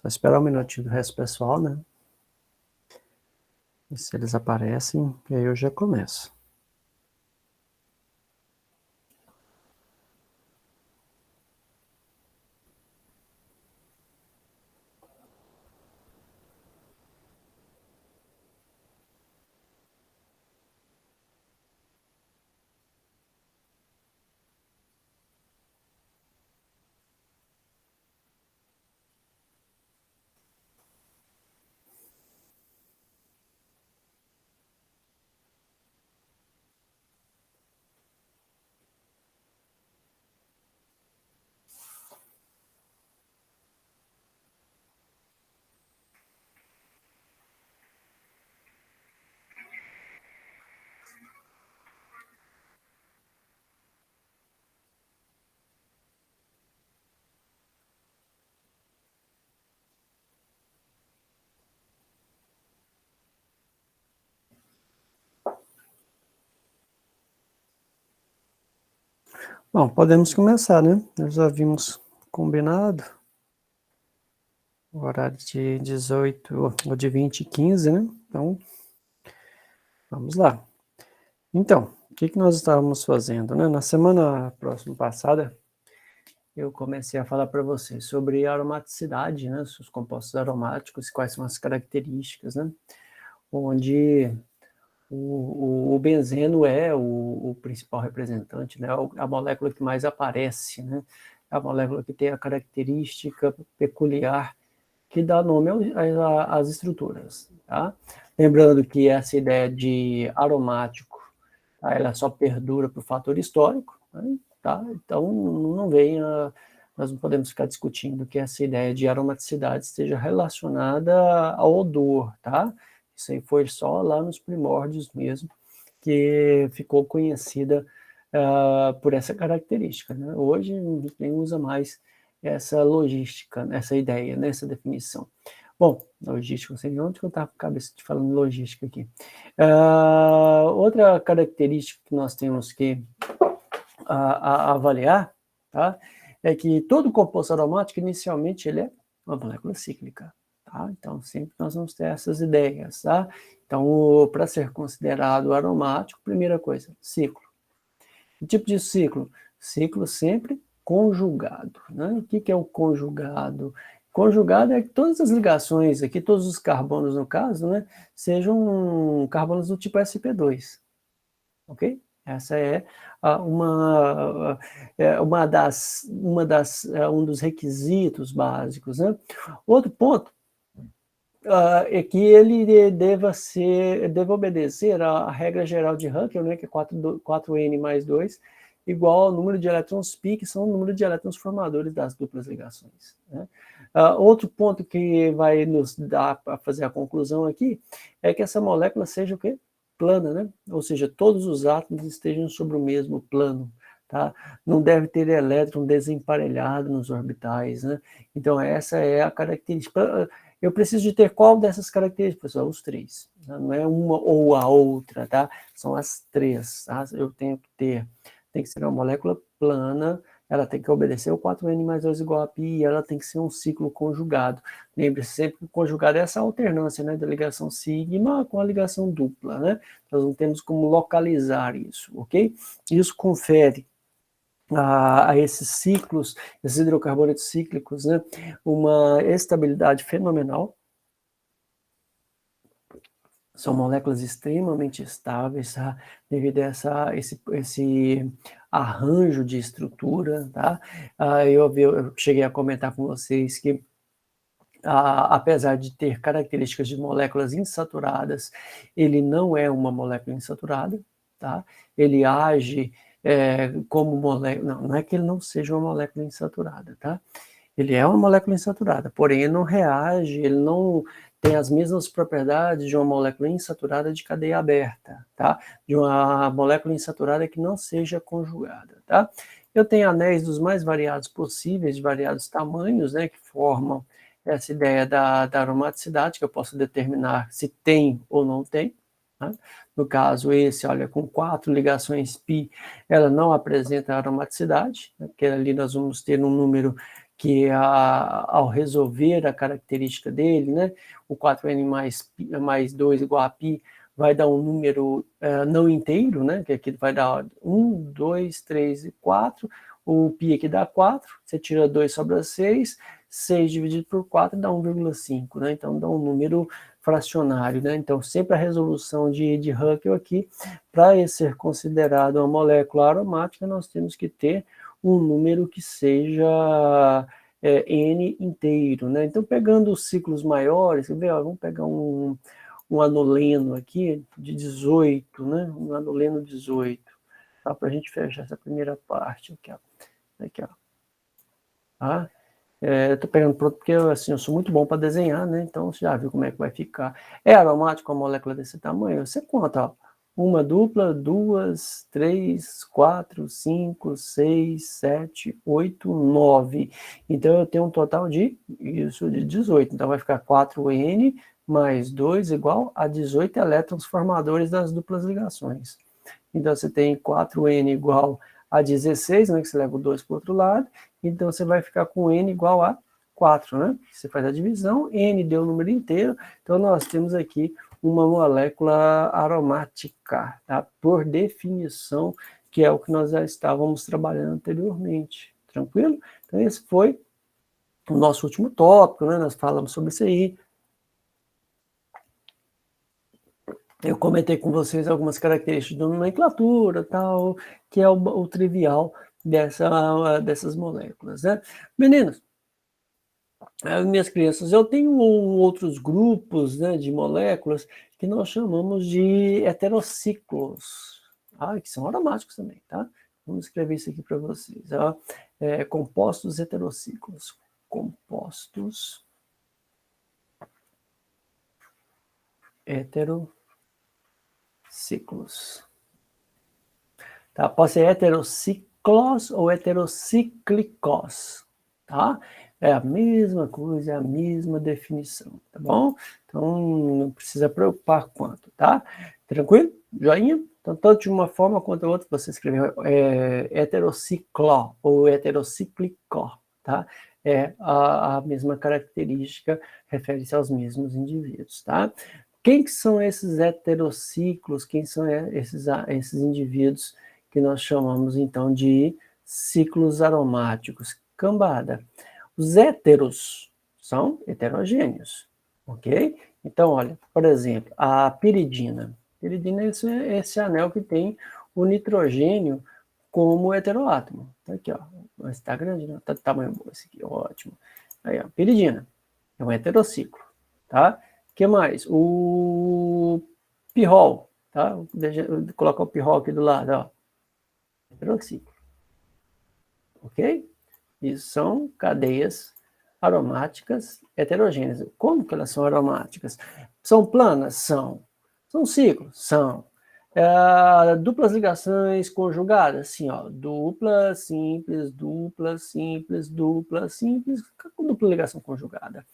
Só esperar um minutinho do resto pessoal, né? E se eles aparecem, aí eu já começo. Bom, podemos começar, né? Nós já havíamos combinado o horário de 18 ou de 20h15, né? Então, vamos lá. Então, o que nós estávamos fazendo, né? Na semana próxima passada, eu comecei a falar para vocês sobre aromaticidade, né? Os compostos aromáticos, quais são as características, né? Onde o benzeno é o principal representante, né? A molécula que mais aparece, né? A molécula que tem a característica peculiar que dá nome às estruturas, tá? Lembrando que essa ideia de aromático, tá? Ela só perdura por fator histórico, né? Tá? Então não venha, nós não podemos ficar discutindo que essa ideia de aromaticidade esteja relacionada ao odor, tá? Isso aí foi só lá nos primórdios mesmo que ficou conhecida por essa característica, né? Hoje ninguém usa mais essa logística, essa ideia, né? Essa definição. Bom, logística, não sei onde que eu estava com a cabeça de falando logística aqui. Outra característica que nós temos que avaliar, tá? É que todo composto aromático, inicialmente, ele é uma molécula cíclica, tá? Então, sempre nós vamos ter essas ideias, tá? Então, para ser considerado aromático, primeira coisa, ciclo. Que tipo de ciclo? Ciclo sempre conjugado, né? O que é o conjugado? Conjugado é que todas as ligações aqui, todos os carbonos no caso, né, sejam carbonos do tipo sp2, ok? Essa é um dos requisitos básicos, né? Outro ponto é que ele deva obedecer à regra geral de Hankel, né, que é 4N mais 2, igual ao número de elétrons π, que são o número de elétrons formadores das duplas ligações, né? Outro ponto que vai nos dar para fazer a conclusão aqui é que essa molécula seja o quê? Plana, né? Ou seja, todos os átomos estejam sobre o mesmo plano, tá? Não deve ter elétron desemparelhado nos orbitais, né? Então essa é a característica. Eu preciso de ter qual dessas características, pessoal? Os três, tá? Não é uma ou a outra, tá? São as três, tá? Eu tenho que ter, tem que ser uma molécula plana, ela tem que obedecer o 4N mais 2 igual a π, e ela tem que ser um ciclo conjugado. Lembre-se sempre que o conjugado é essa alternância, né, da ligação sigma com a ligação dupla, né? Nós não temos como localizar isso, ok? Isso confere a esses ciclos, esses hidrocarbonetos cíclicos, né, uma estabilidade fenomenal. São moléculas extremamente estáveis, tá? Devido a esse arranjo de estrutura, tá? Eu cheguei a comentar com vocês que, apesar de ter características de moléculas insaturadas, ele não é uma molécula insaturada, tá? Ele age como molécula, não é que ele não seja uma molécula insaturada, tá? Ele é uma molécula insaturada, porém ele não reage, ele não tem as mesmas propriedades de uma molécula insaturada de cadeia aberta, tá? De uma molécula insaturada que não seja conjugada, tá? Eu tenho anéis dos mais variados possíveis, de variados tamanhos, né, que formam essa ideia da aromaticidade, que eu posso determinar se tem ou não tem, tá? No caso esse, olha, com 4 ligações π, ela não apresenta aromaticidade, né, porque ali nós vamos ter um número que ao resolver a característica dele, né, o 4n mais 2 igual a π, vai dar um número não inteiro, né, que aqui vai dar 1, 2, 3 e 4, o π aqui dá 4, você tira 2, sobra 6, 6 dividido por 4 dá 1,5, né, então dá um número fracionário, né, então sempre a resolução de Huckel aqui, para ser considerado uma molécula aromática, nós temos que ter um número que seja N inteiro, né, então pegando os ciclos maiores, você vê, ó, vamos pegar um anuleno aqui de 18, né? Um anuleno 18. Tá? Para a gente fechar essa primeira parte aqui, ó. Aqui, ó. Tá? Tô pegando pronto porque assim, eu sou muito bom para desenhar, né? Então você já viu como é que vai ficar. É aromático a molécula desse tamanho? Você conta, ó. Uma dupla, 2, 3, 4, 5, 6, 7, 8, 9. Então eu tenho um total de 18. Então vai ficar 4N mais 2 igual a 18 elétrons formadores das duplas ligações. Então você tem 4N igual a 16, né, que você leva o 2 para o outro lado, então você vai ficar com N igual a 4, né? Você faz a divisão, N deu o número inteiro, então nós temos aqui uma molécula aromática, tá? Por definição, que é o que nós já estávamos trabalhando anteriormente, tranquilo? Então esse foi o nosso último tópico, né? Nós falamos sobre isso aí. Eu comentei com vocês algumas características da nomenclatura, tal, que é o trivial dessas moléculas, né? Meninos, minhas crianças, eu tenho outros grupos, né, de moléculas que nós chamamos de heterociclos, tá? Que são aromáticos também, tá? Vamos escrever isso aqui para vocês, ó. Compostos heterociclos. Compostos heterociclos. Tá? Pode ser heterociclos ou heterocíclicos, tá? É a mesma coisa, é a mesma definição, tá bom? Então, não precisa preocupar quanto, tá? Tranquilo? Joinha? Então, tanto de uma forma quanto a outra, você escreveu heterociclo ou heterocíclico, tá? É a mesma característica, refere-se aos mesmos indivíduos, tá? Quem que são esses heterociclos? Quem são esses indivíduos que nós chamamos, então, de ciclos aromáticos? Cambada. Os héteros são heterogêneos, ok? Então, olha, por exemplo, a piridina. Piridina é esse anel que tem o nitrogênio como heteroátomo. Tá aqui, ó. Mas tá grande, não? Tá de tamanho bom esse aqui, ótimo. Aí, ó, piridina. É um heterociclo, tá? O que mais? O pirrol, tá? Vou colocar o pirrol aqui do lado, ó. Heterociclo. Ok? Isso são cadeias aromáticas heterogêneas. Como que elas são aromáticas? São planas? São. São ciclos? São. Duplas ligações conjugadas? Sim, ó. Dupla, simples, dupla, simples, dupla, simples, com dupla ligação conjugada.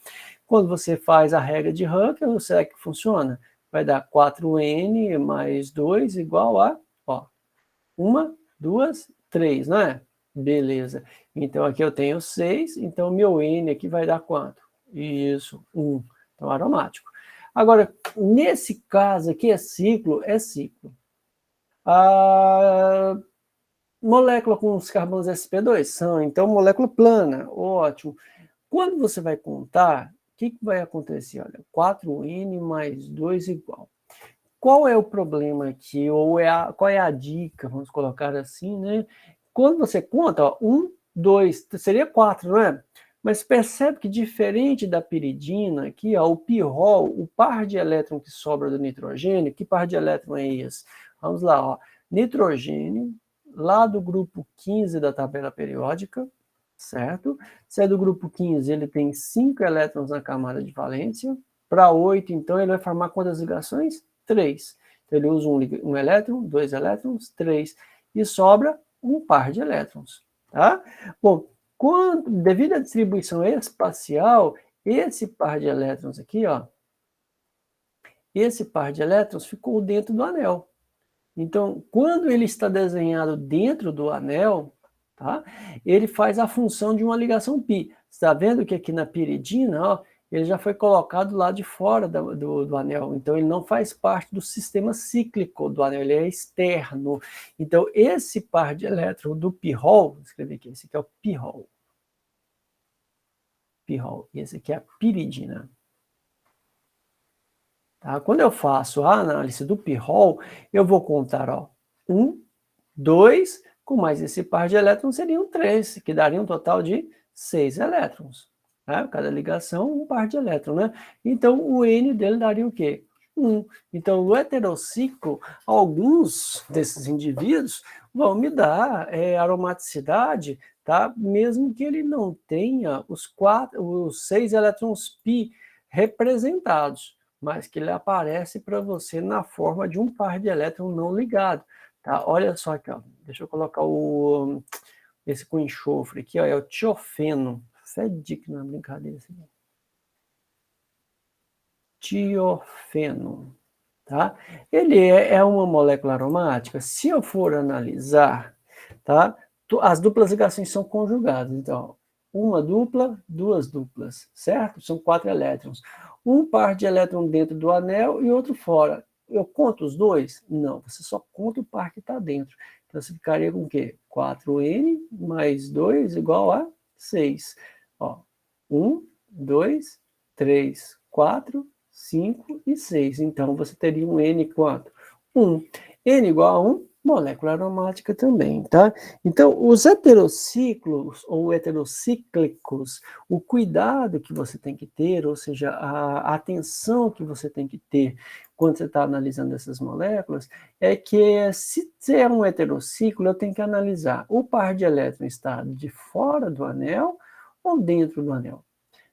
Quando você faz a regra de Huckel, será que funciona? Vai dar 4N mais 2 igual a, ó, 1, 2, 3, não é? Beleza. Então, aqui eu tenho 6, então meu N aqui vai dar quanto? Isso, 1. Então, aromático. Agora, nesse caso aqui, é ciclo, é ciclo. A molécula com os carbonos sp2 são, então, molécula plana, ótimo. Quando você vai contar, o que vai acontecer? Olha, 4N mais 2 igual. Qual é o problema aqui? Ou qual é a dica? Vamos colocar assim, né? Quando você conta, ó, 1, 2, seria 4, não é? Mas percebe que diferente da piridina, aqui, ó, o pirrol, o par de elétron que sobra do nitrogênio, que par de elétron é esse? Vamos lá, ó. Nitrogênio, lá do grupo 15 da tabela periódica, certo? Se é do grupo 15, ele tem 5 elétrons na camada de valência. Para 8, então, ele vai formar quantas ligações? 3. Então, ele usa um elétron, 2 elétrons, 3. E sobra um par de elétrons, tá? Bom, devido à distribuição espacial, esse par de elétrons aqui, ó, esse par de elétrons ficou dentro do anel. Então, quando ele está desenhado dentro do anel, tá? Ele faz a função de uma ligação π. está vendo que aqui na piridina, ó, ele já foi colocado lá de fora do anel, então ele não faz parte do sistema cíclico do anel, ele é externo. Então esse par de elétrons do pirrol, vou escrever aqui, esse aqui é o pirrol, e esse aqui é a piridina. Tá? Quando eu faço a análise do pirrol, eu vou contar, ó, 1, 2, com mais esse par de elétrons seriam 3, que daria um total de 6 elétrons. Né? Cada ligação, um par de elétrons, né? Então, o N dele daria o quê? 1. Então, no heterociclo, alguns desses indivíduos vão me dar aromaticidade, tá? Mesmo que ele não tenha os 6 elétrons π representados, mas que ele aparece para você na forma de um par de elétrons não ligado. Tá? Olha só aqui, ó. Deixa eu colocar esse com enxofre aqui, ó, é o tiofeno. Fede que não é brincadeira isso aqui. Tiofeno, tá? Ele é uma molécula aromática. Se eu for analisar, tá? As duplas ligações são conjugadas. Então, uma dupla, duas duplas, certo? São 4 elétrons. Um par de elétrons dentro do anel e outro fora. Eu conto os dois? Não, você só conta o par que está dentro. Então, você ficaria com o quê? 4N mais 2 igual a 6. Ó, 1, 2, 3, 4, 5 e 6. Então, você teria um N quanto? 1. N igual a 1, molécula aromática também, tá? Então, os heterociclos ou heterocíclicos, o cuidado que você tem que ter, ou seja, a atenção que você tem que ter quando você está analisando essas moléculas, é que se é um heterociclo, eu tenho que analisar o par de elétrons está de fora do anel ou dentro do anel.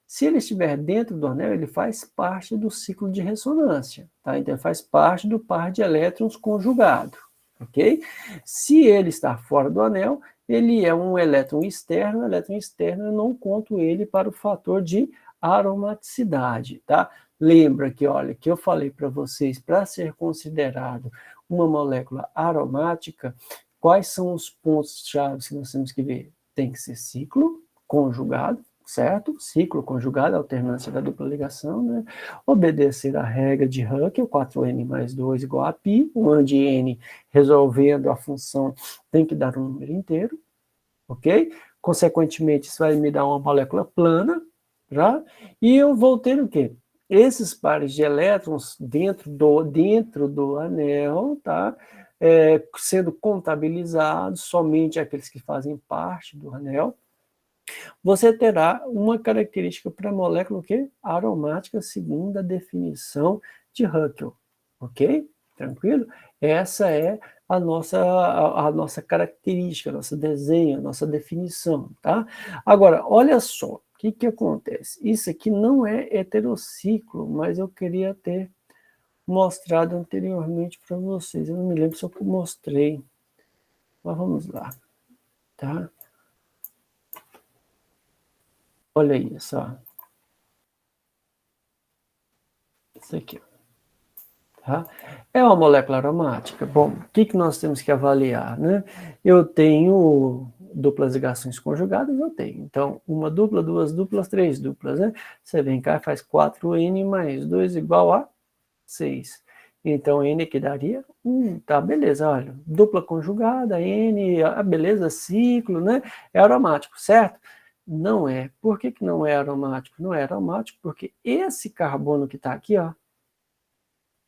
Se ele estiver dentro do anel, ele faz parte do ciclo de ressonância, tá? Então, ele faz parte do par de elétrons conjugado, ok? Se ele está fora do anel, ele é um elétron externo, eu não conto ele para o fator de aromaticidade, tá? Lembra que, olha, que eu falei para vocês, para ser considerado uma molécula aromática, quais são os pontos-chave que nós temos que ver? Tem que ser ciclo conjugado, certo? Ciclo conjugado, alternância da dupla ligação, né? Obedecer à regra de Huckel, 4N mais 2 igual a π, onde N, resolvendo a função, tem que dar um número inteiro, ok? Consequentemente, isso vai me dar uma molécula plana, já? E eu vou ter o quê? Esses pares de elétrons dentro do anel, tá? Sendo contabilizados, somente aqueles que fazem parte do anel, você terá uma característica para a molécula que aromática, segundo a definição de Huckel, ok? Tranquilo? Essa é a nossa característica, nosso desenho, nossa definição, tá? Agora, olha só, o que acontece? Isso aqui não é heterociclo, mas eu queria ter mostrado anteriormente para vocês. Eu não me lembro se eu mostrei, mas vamos lá, tá? Olha isso, ó. Isso aqui, tá? É uma molécula aromática. Bom, o que nós temos que avaliar, né? Eu tenho duplas ligações conjugadas, eu tenho. Então, uma dupla, duas duplas, três duplas, né? Você vem cá e faz 4N mais 2 igual a 6. Então, N aqui daria 1, tá? Beleza, olha. Dupla conjugada, N, beleza, ciclo, né? É aromático, certo? Não é. Por que não é aromático? Não é aromático porque esse carbono que está aqui, ó,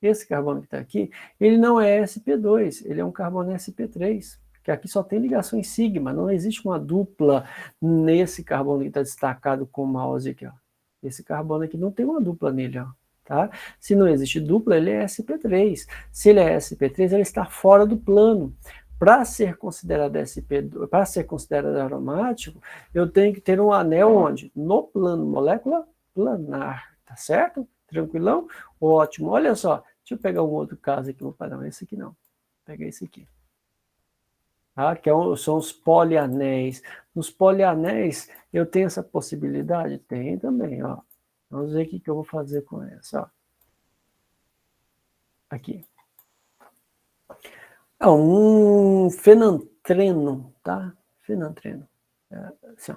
esse carbono que está aqui, ele não é sp2, ele é um carbono sp3, que aqui só tem ligações sigma, não existe uma dupla nesse carbono que está destacado com o mouse aqui, ó. Esse carbono aqui não tem uma dupla nele, ó. Tá? Se não existe dupla, ele é sp3. Se ele é sp3, ele está fora do plano. Para ser considerado sp2, para ser considerado aromático, eu tenho que ter um anel onde? No plano molécula planar, tá certo? Tranquilão? Ótimo. Olha só, deixa eu pegar um outro caso aqui. Opa, não, esse aqui não. Vou pegar esse aqui. Tá? São os polianéis. Nos polianéis, eu tenho essa possibilidade? Tem também, ó. Vamos ver o que eu vou fazer com essa, ó. Aqui. É um fenantreno, tá? Fenantreno. Assim, ó.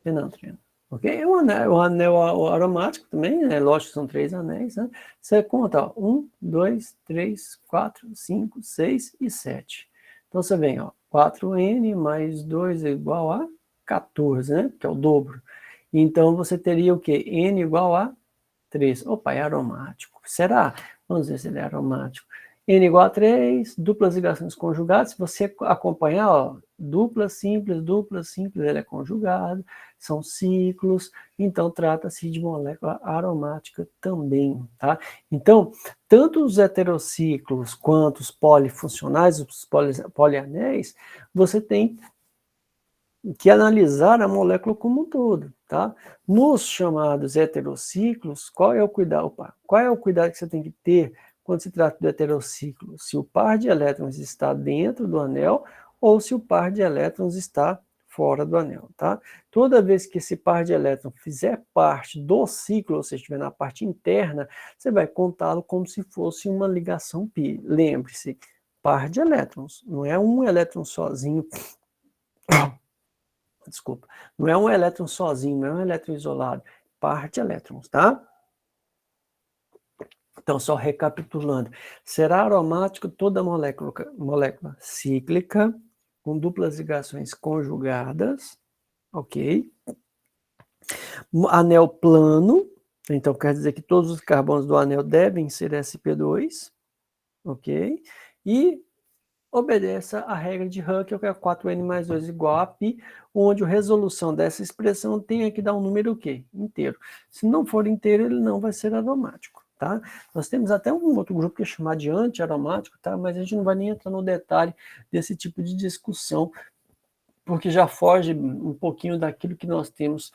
fenantreno. Ok? O anel aromático também, né? Lógico que são 3 anéis, né? Você conta, ó, 1, 2, 3, 4, 5, 6 e 7. Então você vem, ó, 4N mais 2 é igual a 14, né? Que é o dobro. Então você teria o quê? N igual a 3. Opa, é aromático. Será? Vamos ver se ele é aromático. N igual a 3, duplas ligações conjugadas. Se você acompanhar, ó, dupla simples, ele é conjugado, são ciclos, então trata-se de molécula aromática também, tá? Então, tanto os heterociclos quanto os polifuncionais, os polianéis, você tem que analisar a molécula como um todo, tá? Nos chamados heterociclos, qual é o cuidado? Qual é o cuidado que você tem que ter quando se trata do heterociclo? Se o par de elétrons está dentro do anel ou se o par de elétrons está fora do anel, tá? Toda vez que esse par de elétrons fizer parte do ciclo, ou seja, estiver na parte interna, você vai contá-lo como se fosse uma ligação pi. Lembre-se, par de elétrons, não é um elétron sozinho. Desculpa, não é um elétron sozinho, não é um elétron isolado, par de elétrons, tá? Então, só recapitulando, será aromático toda molécula cíclica, com duplas ligações conjugadas, ok? Anel plano, então quer dizer que todos os carbonos do anel devem ser sp2, ok? E obedeça à regra de Huckel, que é 4n mais 2 igual a π, onde a resolução dessa expressão tem que dar um número o quê? Inteiro. Se não for inteiro, ele não vai ser aromático, tá? Nós temos até um outro grupo que é chamado de anti-aromático, tá? Mas a gente não vai nem entrar no detalhe desse tipo de discussão, porque já foge um pouquinho daquilo que nós temos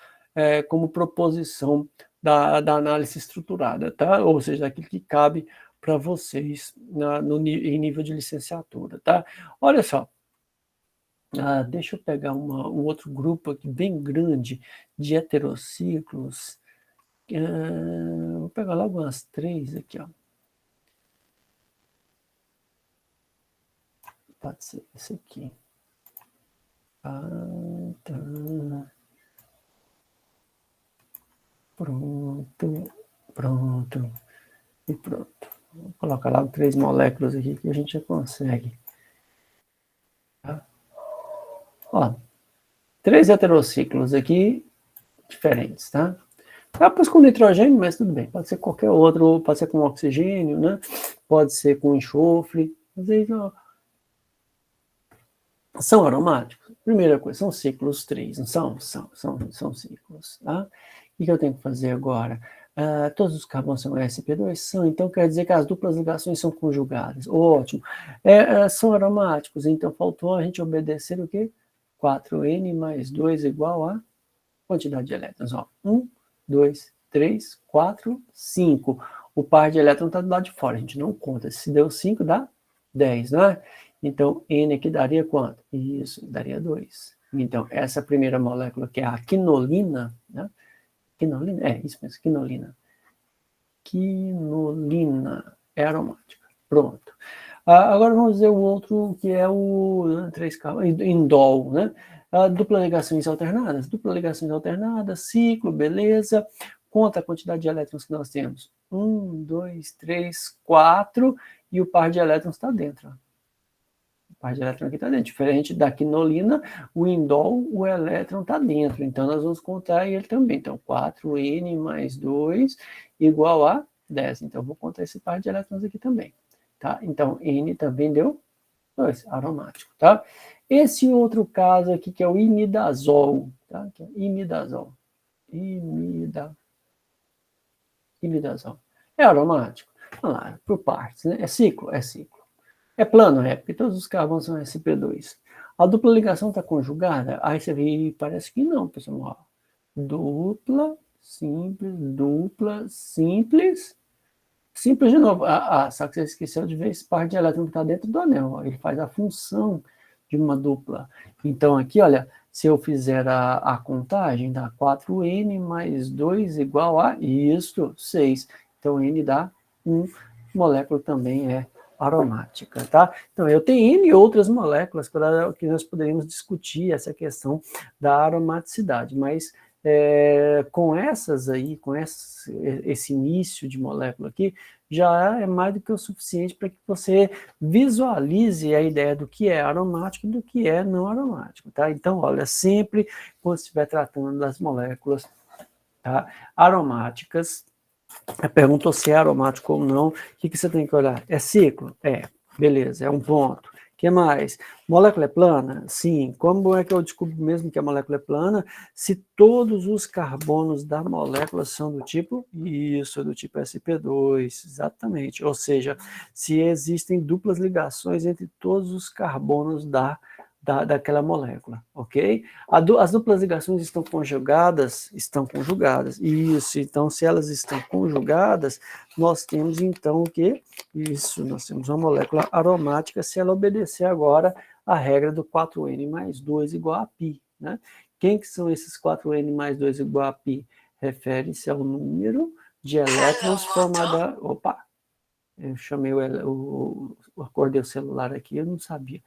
como proposição da análise estruturada, tá? Ou seja, daquilo que cabe para vocês em nível de licenciatura, tá? Olha só, deixa eu pegar um outro grupo aqui bem grande de heterociclos. Vou pegar logo umas 3 aqui, ó. Pode ser esse aqui. Tá. Pronto. E pronto. Vou colocar lá 3 moléculas aqui que a gente já consegue. Tá? Ó, 3 heterociclos aqui diferentes, tá? Pus com nitrogênio, mas tudo bem. Pode ser qualquer outro, pode ser com oxigênio, né? Pode ser com enxofre. Às vezes, ó, são aromáticos? Primeira coisa, são ciclos 3, não são? São ciclos, tá? O que eu tenho que fazer agora? Todos os carbonos são sp2? São, então quer dizer que as duplas ligações são conjugadas. Ótimo. São aromáticos, então faltou a gente obedecer o quê? 4n mais 2 igual a quantidade de elétrons. Ó, 1, 2, 3, 4, 5. O par de elétrons está do lado de fora, a gente não conta. Se deu 5, dá 10, não é? Então, N aqui daria quanto? Isso, daria 2. Então, essa primeira molécula, que é a quinolina, né? Quinolina? Isso mesmo, quinolina. Quinolina é aromática. Pronto. Agora vamos ver o outro, que é o 3K, indol, né? Dupla ligações alternadas. Dupla ligações alternadas, ciclo, beleza. Conta a quantidade de elétrons que nós temos. 1, 2, 3, 4, e o par de elétrons está dentro, ó. Par de elétron aqui está dentro. Diferente da quinolina, o indol, o elétron está dentro. Então, nós vamos contar ele também. Então, 4n mais 2 igual a 10. Então, vou contar esse par de elétrons aqui também. Tá? Então, N também deu 2, aromático. Tá? Esse outro caso aqui, que é o imidazol. Tá? Que é imidazol. Imidazol. É aromático? Vamos lá, por partes. Né? É ciclo? É ciclo. É plano, porque todos os carbonos são sp2. A dupla ligação está conjugada? Aí você vê, parece que não, pessoal. Dupla, simples. Simples de novo. Só que você esqueceu de ver esse par de elétrons que está dentro do anel. Ele faz a função de uma dupla. Então aqui, olha, se eu fizer a contagem, dá 4n mais 2 igual a isso, 6. Então N dá 1. Molécula também é aromática, tá? Então, eu tenho N outras moléculas que nós poderíamos discutir essa questão da aromaticidade, mas com essas aí, com esse início de molécula aqui, já é mais do que o suficiente para que você visualize a ideia do que é aromático e do que é não aromático, tá? Então, olha, sempre quando estiver tratando das moléculas, tá, aromáticas, perguntou se é aromático ou não, o que você tem que olhar? É ciclo? É, beleza, é um ponto. O que mais? Molécula é plana? Sim. Como é que eu descubro mesmo que a molécula é plana? Se todos os carbonos da molécula são do tipo, isso, do tipo sp2, exatamente. Ou seja, se existem duplas ligações entre todos os carbonos daquela molécula, ok? As duplas ligações estão conjugadas? Estão conjugadas, isso. Então, se elas estão conjugadas, nós temos então o quê? Isso, nós temos uma molécula aromática se ela obedecer agora a regra do 4N mais 2 igual a π, né? Quem que são esses 4N mais 2 igual a π? Refere-se ao número de elétrons formada... Opa! Eu chamei acordei o celular aqui, eu não sabia.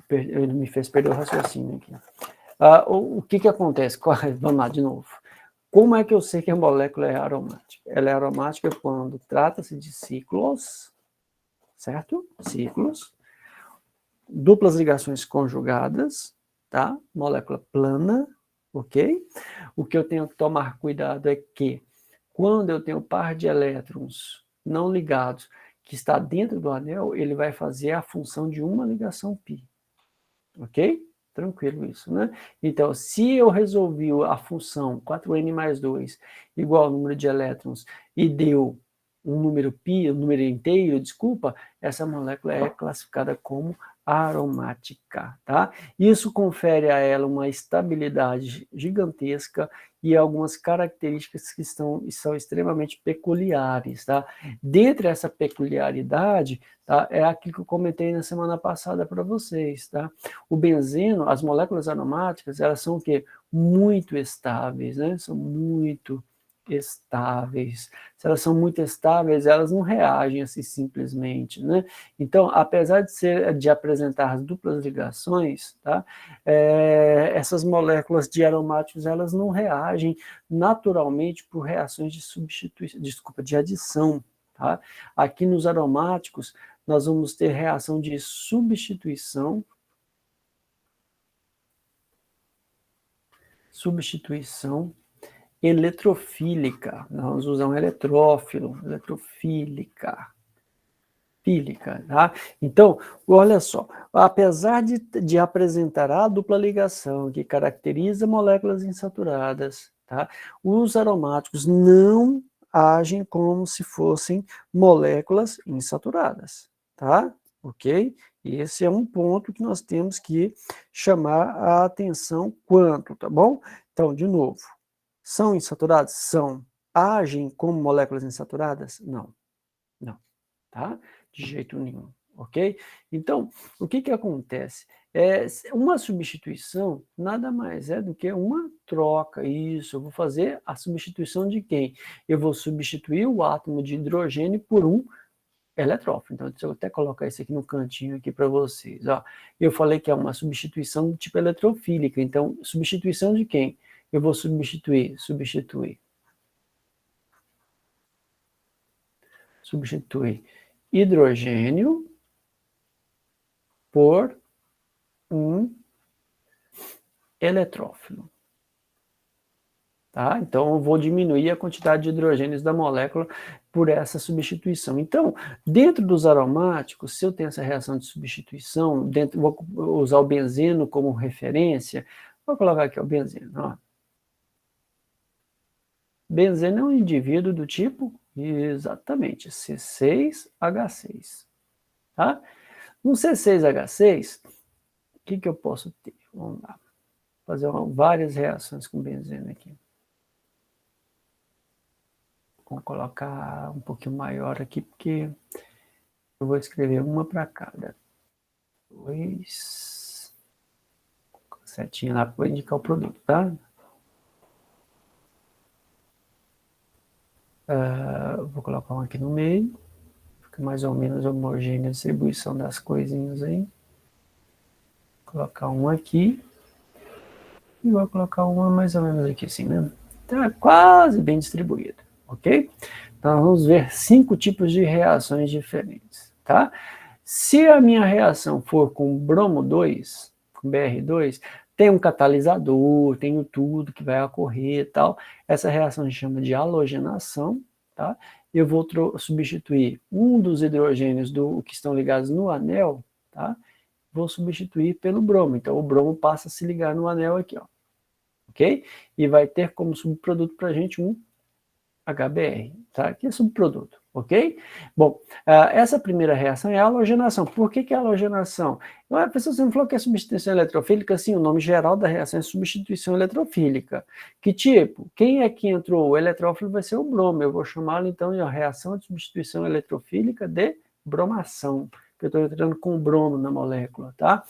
Ele me fez perder o raciocínio aqui. O que acontece? Vamos lá de novo. Como é que eu sei que a molécula é aromática? Ela é aromática quando trata-se de ciclos, certo? Ciclos, duplas ligações conjugadas, tá? Molécula plana, ok? O que eu tenho que tomar cuidado é que quando eu tenho par de elétrons não ligados que está dentro do anel, ele vai fazer a função de uma ligação π. Ok? Tranquilo isso, né? Então, se eu resolvi a função 4n mais 2 igual ao número de elétrons e deu um número π, um número inteiro, desculpa, essa molécula é classificada como aromática, tá? Isso confere a ela uma estabilidade gigantesca e algumas características que são extremamente peculiares, tá? Dentre essa peculiaridade, tá, é aquilo que eu comentei na semana passada para vocês, tá? O benzeno, as moléculas aromáticas, elas são o quê? Muito estáveis, né? São muito estáveis. Se elas são muito estáveis, elas não reagem assim simplesmente, né? Então, apesar de apresentar as duplas ligações, tá? Essas moléculas de aromáticos, elas não reagem naturalmente por reações de substituição, desculpa, de adição, tá? Aqui nos aromáticos, nós vamos ter reação de substituição eletrofílica. Nós vamos usar um eletrófilo, eletrofílica. Tá? Então, olha só, apesar de apresentar a dupla ligação que caracteriza moléculas insaturadas, tá? Os aromáticos não agem como se fossem moléculas insaturadas, tá? Ok? Esse é um ponto que nós temos que chamar a atenção quanto, tá bom? Então, de novo, são insaturados? São. Agem como moléculas insaturadas? Não, não, tá? De jeito nenhum, ok? Então, o que acontece? Uma substituição nada mais é do que uma troca. Isso, eu vou fazer a substituição de quem? Eu vou substituir o átomo de hidrogênio por um eletrófilo. Então, deixa eu até colocar isso aqui no cantinho aqui para vocês. Ó. Eu falei que é uma substituição do tipo eletrofílica. Então, substituição de quem? Eu vou substituir hidrogênio por um eletrófilo. Tá? Então, eu vou diminuir a quantidade de hidrogênios da molécula por essa substituição. Então, dentro dos aromáticos, se eu tenho essa reação de substituição, vou usar o benzeno como referência, vou colocar aqui o benzeno. Ó. Benzeno é um indivíduo do tipo, exatamente, C6H6. Tá? No C6H6, o que eu posso ter? Vamos lá. Fazer várias reações com benzeno aqui. Vou colocar um pouquinho maior aqui, porque eu vou escrever uma para cada. 2. Setinha lá para indicar o produto, tá? Vou colocar um aqui no meio, fica mais ou menos homogênea a distribuição das coisinhas aí. Vou colocar um aqui, e vou colocar uma mais ou menos aqui assim, né? Então é quase bem distribuído, ok? Então vamos ver 5 tipos de reações diferentes, tá? Se a minha reação for com bromo 2, com BR2, tem um catalisador, tem tudo que vai ocorrer e tal. Essa reação a gente chama de halogenação, tá? Eu vou substituir um dos hidrogênios que estão ligados no anel, tá? Vou substituir pelo bromo. Então o bromo passa a se ligar no anel aqui, ó. Ok? E vai ter como subproduto para a gente um HBr, tá? Que é subproduto, ok? Bom, essa primeira reação é a halogenação. Por que é a halogenação? A pessoa sempre falou que é substituição eletrofílica, sim, o nome geral da reação é substituição eletrofílica. Que tipo? Quem é que entrou? O eletrófilo vai ser o bromo. Eu vou chamá-lo, então, de reação de substituição eletrofílica de bromação, que eu estou entrando com bromo na molécula, tá?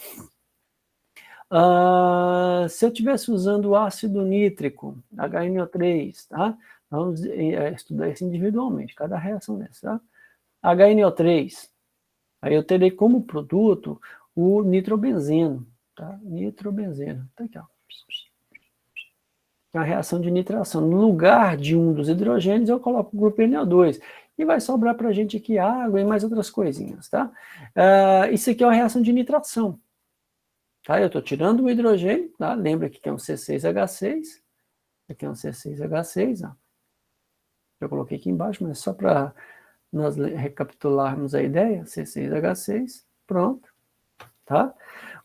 Se eu estivesse usando o ácido nítrico, HNO3, tá? Vamos estudar isso individualmente, cada reação dessa, tá? HNO3, aí eu terei como produto o nitrobenzeno, tá? Nitrobenzeno, tá aqui, ó. A reação de nitração. No lugar de um dos hidrogênios, eu coloco o grupo NO2. E vai sobrar para a gente aqui água e mais outras coisinhas, tá? Isso aqui é uma reação de nitração. Tá? Eu estou tirando o hidrogênio, tá? Lembra que é um C6H6. Aqui é um C6H6, ó. Eu coloquei aqui embaixo, mas só para nós recapitularmos a ideia. C6H6, pronto. Tá?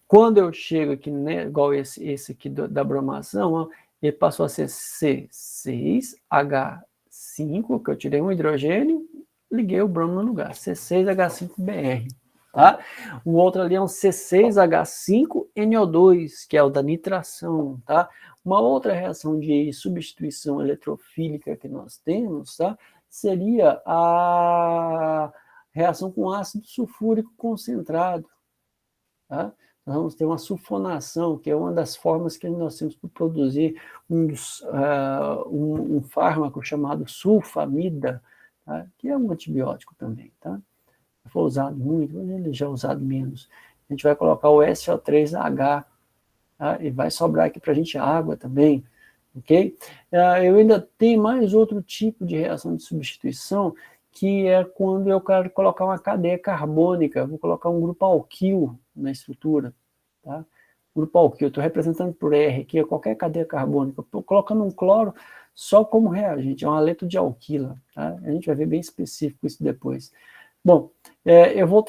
Quando eu chego aqui, né, igual esse aqui da bromação, ó, ele passou a ser C6H5, que eu tirei um hidrogênio, liguei o bromo no lugar, C6H5Br. Tá? O outro ali é um C6H5NO2, que é o da nitração. Tá? Uma outra reação de substituição eletrofílica que nós temos, tá, seria a reação com ácido sulfúrico concentrado. Tá? Nós vamos ter uma sulfonação, que é uma das formas que nós temos para produzir um fármaco chamado sulfamida, tá? Que é um antibiótico também. Tá? Foi usado muito, hoje ele já é usado menos. A gente vai colocar o SO3H, tá? E vai sobrar aqui para a gente água também, ok? Eu ainda tenho mais outro tipo de reação de substituição, que é quando eu quero colocar uma cadeia carbônica, vou colocar um grupo alquil na estrutura, tá? Grupo alquil, estou representando por R aqui, qualquer cadeia carbônica, estou colocando um cloro só como reagente, é um haleto de alquila, tá? A gente vai ver bem específico isso depois. Bom, eu vou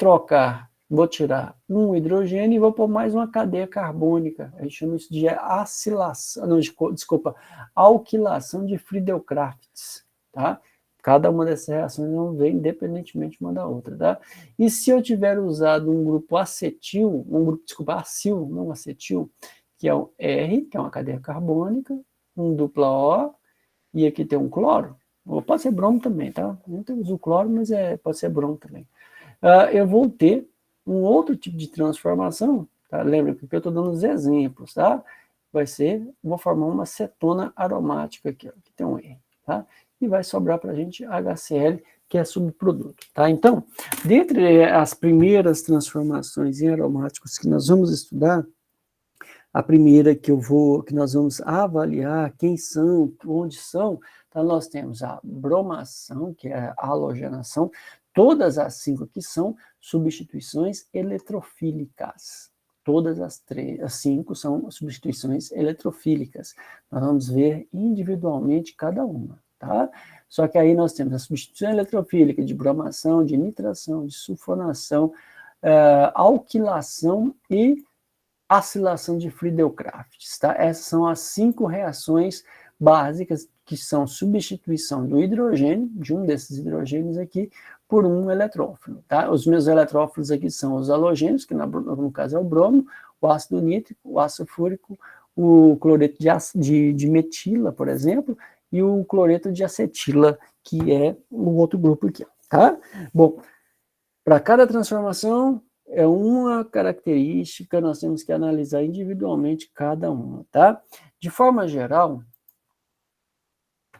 tirar um hidrogênio e vou pôr mais uma cadeia carbônica. A gente chama isso de acilação, não, desculpa, alquilação de Friedel-Crafts, tá? Cada uma dessas reações não vem independentemente uma da outra, tá? E se eu tiver usado um grupo acetil, acil, não acetil, que é o R, que é uma cadeia carbônica, um dupla O, e aqui tem um cloro, ou pode ser bromo também, tá? Não temos o cloro, mas pode ser bromo também. Eu vou ter um outro tipo de transformação, tá? Lembra que eu estou dando os exemplos, tá? Vou formar uma cetona aromática aqui, ó, que tem um R, tá? E vai sobrar para a gente HCl, que é subproduto, tá? Então, dentre as primeiras transformações em aromáticos que nós vamos estudar, a primeira que nós vamos avaliar quem são, onde são, então nós temos a bromação, que é a halogenação, todas as 5 aqui são substituições eletrofílicas. Todas as 5 são substituições eletrofílicas. Nós vamos ver individualmente cada uma, tá? Só que aí nós temos a substituição eletrofílica de bromação, de nitração, de sulfonação, alquilação e acilação de Friedel-Crafts, tá? Essas são as 5 reações básicas que são substituição do hidrogênio, de um desses hidrogênios aqui, por um eletrófilo, tá? Os meus eletrófilos aqui são os halogênios, que no caso é o bromo, o ácido nítrico, o ácido fúrico, o cloreto de metila, por exemplo, e o cloreto de acetila, que é o outro grupo aqui, tá? Bom, para cada transformação, é uma característica, nós temos que analisar individualmente cada uma, tá? De forma geral,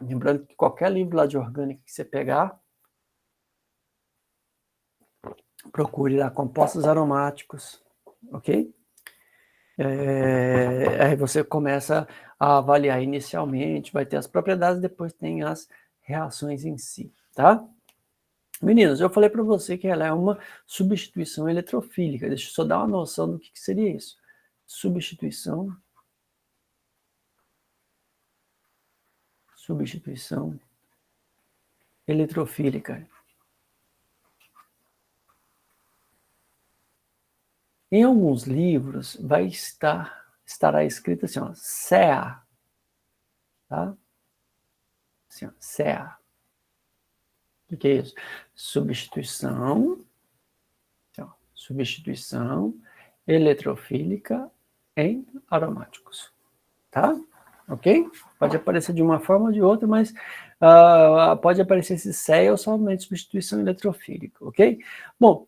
Lembrando que qualquer livro lá de orgânica que você pegar, procure lá compostos aromáticos, ok? Aí você começa a avaliar inicialmente, vai ter as propriedades, depois tem as reações em si, tá? Meninos, eu falei para você que ela é uma substituição eletrofílica. Deixa eu só dar uma noção do que seria isso. Substituição eletrofílica. Em alguns livros estará escrito assim, ó, SEA, tá? Assim, ó, SEA. O que é isso? Substituição eletrofílica em aromáticos, tá? Ok? Pode aparecer de uma forma ou de outra, mas pode aparecer esse SEA ou somente substituição eletrofílica, ok? Bom,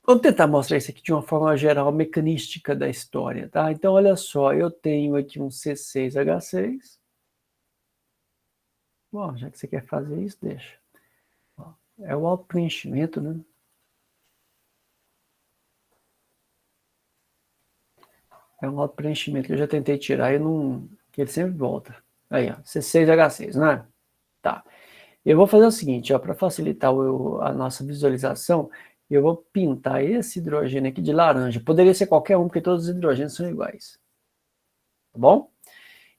vou tentar mostrar isso aqui de uma forma geral, mecanística da história, tá? Então, olha só, eu tenho aqui um C6H6. Bom, já que você quer fazer isso, deixa. É o auto-preenchimento, né? É um auto-preenchimento que eu já tentei tirar e não... que ele sempre volta. Aí, ó, C6H6, né? Tá. Eu vou fazer o seguinte, ó, para facilitar a nossa visualização, eu vou pintar esse hidrogênio aqui de laranja. Poderia ser qualquer um, porque todos os hidrogênios são iguais. Tá bom?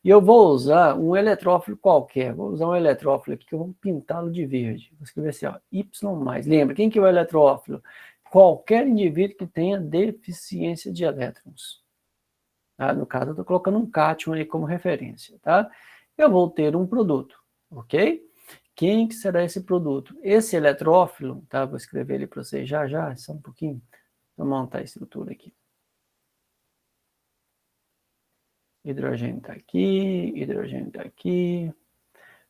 E eu vou usar um eletrófilo qualquer. Vou usar um eletrófilo aqui que eu vou pintá-lo de verde. Vou escrever assim, ó, Y+. Lembra, quem que é o eletrófilo? Qualquer indivíduo que tenha deficiência de elétrons. Tá? No caso, eu estou colocando um cátion aí como referência, tá? Eu vou ter um produto, ok? Quem que será esse produto? Esse eletrófilo, tá? Vou escrever ele para vocês já, só um pouquinho. Vou montar a estrutura aqui. Hidrogênio está aqui, hidrogênio está aqui.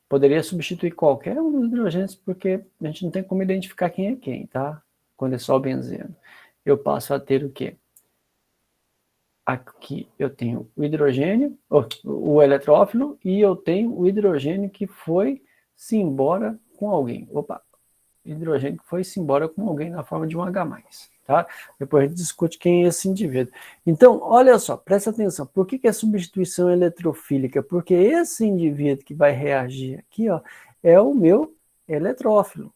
Poderia substituir qualquer um dos hidrogênios, porque a gente não tem como identificar quem é quem, tá? Quando é só o benzeno. Eu passo a ter o quê? Aqui eu tenho o hidrogênio, o eletrófilo, e eu tenho o hidrogênio que foi-se embora com alguém. Opa, hidrogênio que foi-se embora com alguém na forma de um H+, tá? Depois a gente discute quem é esse indivíduo. Então, olha só, presta atenção. Por que é substituição eletrofílica? Porque esse indivíduo que vai reagir aqui, ó, é o meu eletrófilo.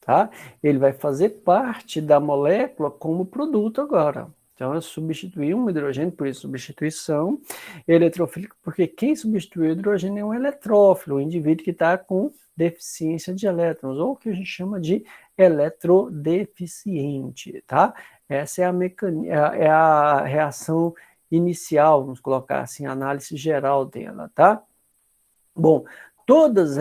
Tá? Ele vai fazer parte da molécula como produto agora. Então, eu substituí um hidrogênio, por isso substituição eletrofílica, porque quem substitui o hidrogênio é um eletrófilo, um indivíduo que está com deficiência de elétrons, ou que a gente chama de eletrodeficiente, tá? Essa é a reação inicial, vamos colocar assim, a análise geral dela, tá? Bom, todas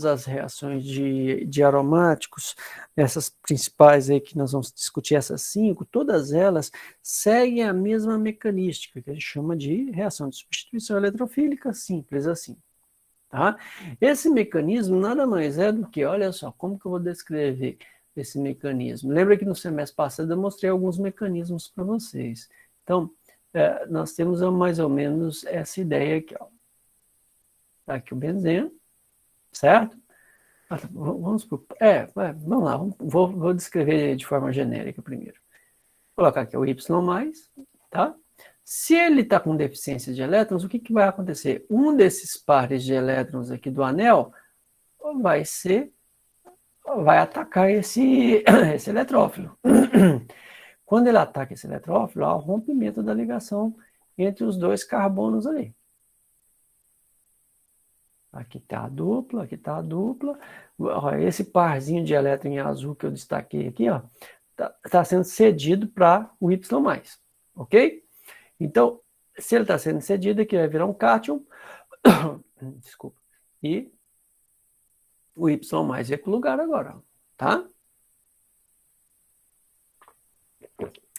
as reações de aromáticos, essas principais aí que nós vamos discutir, essas 5, todas elas seguem a mesma mecanística, que a gente chama de reação de substituição eletrofílica, simples assim. Tá? Esse mecanismo nada mais é do que, olha só, como que eu vou descrever esse mecanismo? Lembra que no semestre passado eu mostrei alguns mecanismos para vocês. Então, nós temos mais ou menos essa ideia aqui, ó. Tá aqui o benzeno, certo? Vamos lá, vou descrever de forma genérica primeiro. Vou colocar aqui o Y+, tá? Se ele está com deficiência de elétrons, o que vai acontecer? Um desses pares de elétrons aqui do anel vai atacar esse eletrófilo. Quando ele ataca esse eletrófilo, há o rompimento da ligação entre os dois carbonos ali. Aqui está a dupla, aqui está a dupla. Esse parzinho de elétron em azul que eu destaquei aqui, ó, tá sendo cedido para o Y+, ok? Então, se ele está sendo cedido, aqui vai virar um cátion, desculpa, e o Y+ vai para o lugar agora, tá?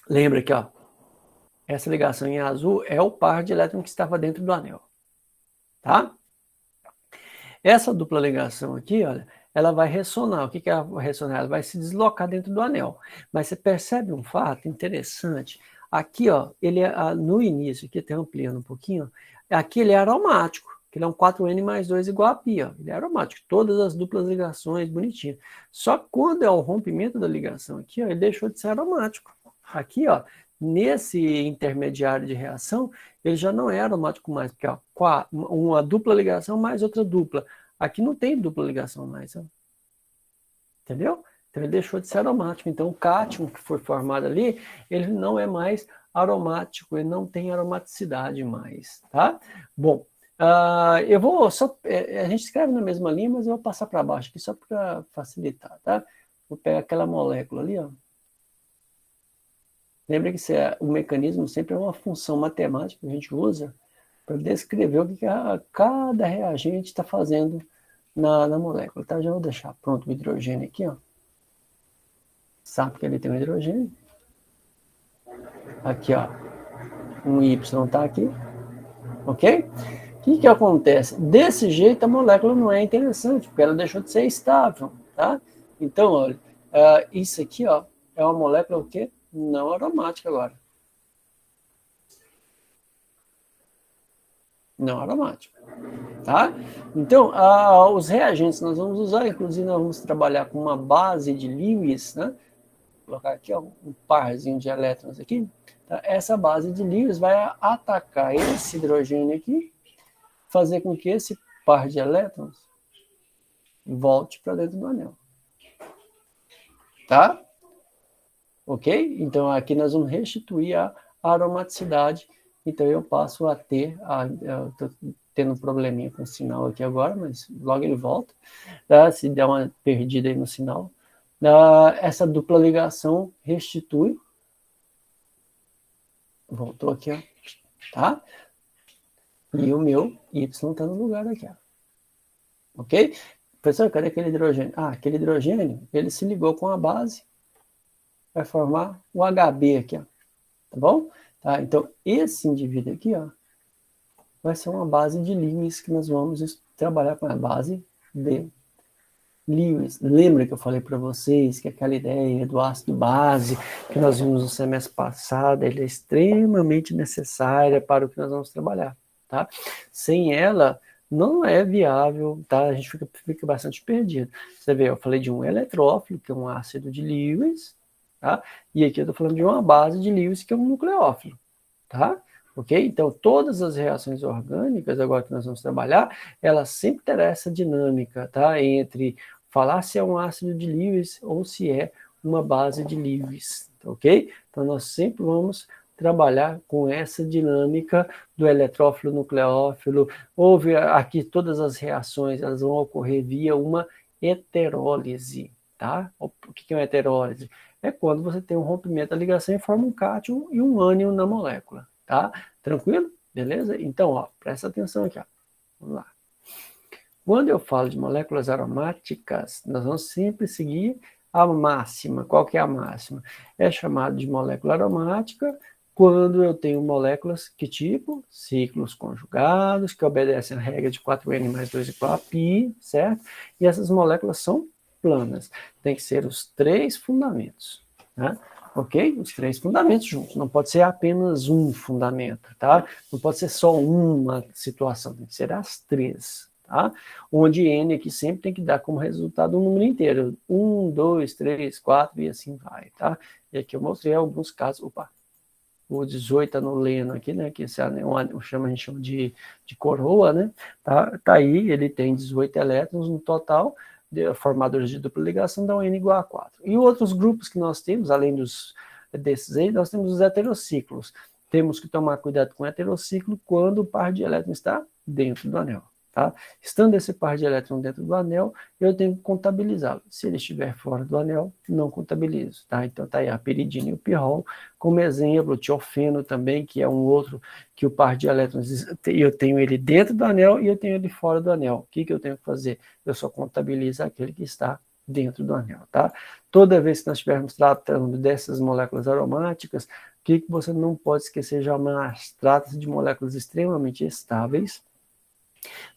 Lembra que, ó, essa ligação em azul é o par de elétrons que estava dentro do anel, tá? Essa dupla ligação aqui, olha, ela vai ressonar. O que ela vai ressonar? Ela vai se deslocar dentro do anel. Mas você percebe um fato interessante? Aqui, ó, ele é no início, aqui até ampliando um pouquinho, aqui ele é aromático, que ele é um 4N mais 2 igual a π, ó. Ele é aromático, todas as duplas ligações, bonitinho. Só que quando é o rompimento da ligação aqui, ó, ele deixou de ser aromático. Aqui, ó, nesse intermediário de reação, ele já não é aromático mais, porque ó, uma dupla ligação mais outra dupla. Aqui não tem dupla ligação mais, ó. Entendeu? Então ele deixou de ser aromático. Então o cátion que foi formado ali, ele não é mais aromático, ele não tem aromaticidade mais, tá? Bom, eu vou só, a gente escreve na mesma linha, mas eu vou passar para baixo aqui só para facilitar, tá? Vou pegar aquela molécula ali, ó. Lembra que o mecanismo sempre é uma função matemática que a gente usa para descrever o que cada reagente está fazendo na molécula, tá? Já vou deixar pronto o hidrogênio aqui, ó. Sabe que ele tem um hidrogênio. Aqui, ó. Um Y tá aqui. Ok? O que acontece? Desse jeito a molécula não é interessante, porque ela deixou de ser estável, tá? Então, olha, isso aqui, ó, é uma molécula o quê? Não aromática agora. Não aromática, tá? Então, os reagentes nós vamos usar, inclusive nós vamos trabalhar com uma base de Lewis, né? Vou colocar aqui, ó, um parzinho de elétrons aqui. Tá? Essa base de Lewis vai atacar esse hidrogênio aqui, fazer com que esse par de elétrons volte para dentro do anel. Tá? Ok? Então, aqui nós vamos restituir a aromaticidade. Então, eu passo a ter... eu estou tendo um probleminha com o sinal aqui agora, mas logo ele volta. Tá? Se der uma perdida aí no sinal. Essa dupla ligação restitui. Voltou aqui, ó. Tá? E o meu Y está no lugar aqui, ó. Ok? Professor, cadê aquele hidrogênio? Aquele hidrogênio, ele se ligou com a base, vai formar o HB aqui, ó. Tá bom? Tá? Então, esse indivíduo aqui, ó, vai ser uma base de Lewis que nós vamos trabalhar com a base de Lewis. Lembra que eu falei para vocês que aquela ideia do ácido base que nós vimos no semestre passado, ele é extremamente necessária para o que nós vamos trabalhar, tá? Sem ela, não é viável, tá? A gente fica bastante perdido. Você vê, eu falei de um eletrófilo, que é um ácido de Lewis, tá? E aqui eu estou falando de uma base de Lewis, que é um nucleófilo, tá? Ok? Então, todas as reações orgânicas, agora que nós vamos trabalhar, elas sempre terão essa dinâmica, tá? Entre falar se é um ácido de Lewis ou se é uma base de Lewis, ok? Então, nós sempre vamos trabalhar com essa dinâmica do eletrófilo, nucleófilo. Houve aqui todas as reações, elas vão ocorrer via uma heterólise, tá? O que é uma heterólise? É quando você tem um rompimento da ligação e forma um cátion e um ânion na molécula. Tá? Tranquilo? Beleza? Então, ó, presta atenção aqui, ó. Vamos lá. Quando eu falo de moléculas aromáticas, nós vamos sempre seguir a máxima. Qual que é a máxima? É chamado de molécula aromática quando eu tenho moléculas, que tipo? Ciclos conjugados, que obedecem a regra de 4N mais 2 igual a π, certo? E essas moléculas são planas. Tem que ser os 3 fundamentos, né? Ok? Os 3 fundamentos juntos. Não pode ser apenas um fundamento, tá? Não pode ser só uma situação, tem que ser as 3, tá? Onde N aqui sempre tem que dar como resultado um número inteiro. 1, 2, 3, 4 e assim vai, tá? E aqui eu mostrei alguns casos. Opa! O 18 anuleno aqui, né? Que esse a gente chama de coroa, né? Tá aí, ele tem 18 elétrons no total, formadores de dupla ligação, dão N igual a 4. E outros grupos que nós temos, além desses aí, nós temos os heterociclos. Temos que tomar cuidado com o heterociclo quando o par de elétrons está dentro do anel. Tá? Estando esse par de elétrons dentro do anel, eu tenho que contabilizá-lo. Se ele estiver fora do anel, não contabilizo. Tá? Então tá aí a piridina e o pirrol como exemplo, o tiofeno também, que é um outro que o par de elétrons, eu tenho ele dentro do anel e eu tenho ele fora do anel. O que eu tenho que fazer? Eu só contabilizo aquele que está dentro do anel. Tá? Toda vez que nós estivermos tratando dessas moléculas aromáticas, o que você não pode esquecer jamais? Trata-se de moléculas extremamente estáveis,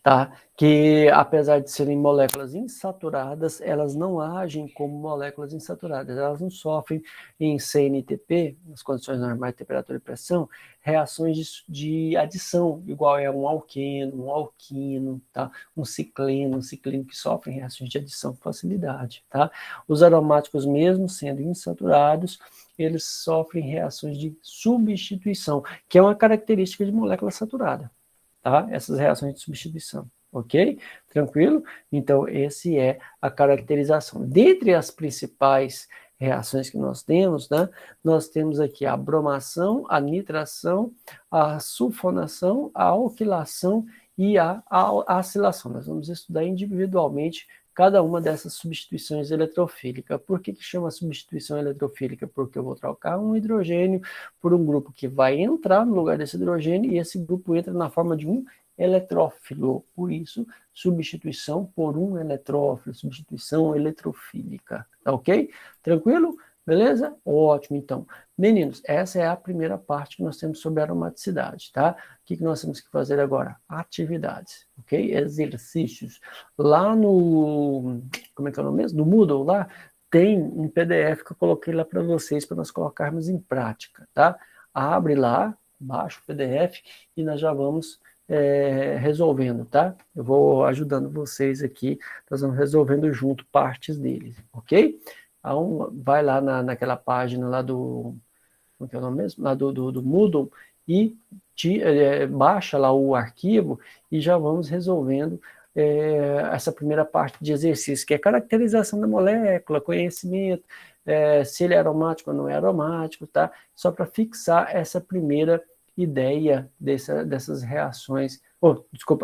Tá? Que apesar de serem moléculas insaturadas, elas não agem como moléculas insaturadas, elas não sofrem em CNTP, nas condições normais de temperatura e pressão, reações de adição, igual é um alqueno, um alquino, tá? Um cicleno que sofrem reações de adição com facilidade. Tá? Os aromáticos, mesmo sendo insaturados, eles sofrem reações de substituição, que é uma característica de molécula saturada. Tá? Essas reações de substituição, ok? Tranquilo? Então, esse é a caracterização. Dentre as principais reações que nós temos, né, nós temos aqui a bromação, a nitração, a sulfonação, a alquilação e a acilação. Nós vamos estudar individualmente cada uma dessas substituições eletrofílicas. Por que chama substituição eletrofílica? Porque eu vou trocar um hidrogênio por um grupo que vai entrar no lugar desse hidrogênio e esse grupo entra na forma de um eletrófilo. Por isso, substituição por um eletrófilo, substituição eletrofílica. Tá ok? Tranquilo? Beleza? Ótimo, então. Meninos, essa é a primeira parte que nós temos sobre aromaticidade, tá? O que nós temos que fazer agora? Atividades, ok? Exercícios. Lá no... Como é que é o nome mesmo? No Moodle, lá, tem um PDF que eu coloquei lá para vocês, para nós colocarmos em prática, tá? Abre lá, baixa o PDF e nós já vamos resolvendo, tá? Eu vou ajudando vocês aqui, nós vamos resolvendo junto partes deles, ok? Então, vai lá naquela página lá do... Como é o nome mesmo? Lá do Moodle e baixa lá o arquivo e já vamos resolvendo essa primeira parte de exercício, que é caracterização da molécula, conhecimento, se ele é aromático ou não é aromático, tá? Só para fixar essa primeira ideia dessas reações,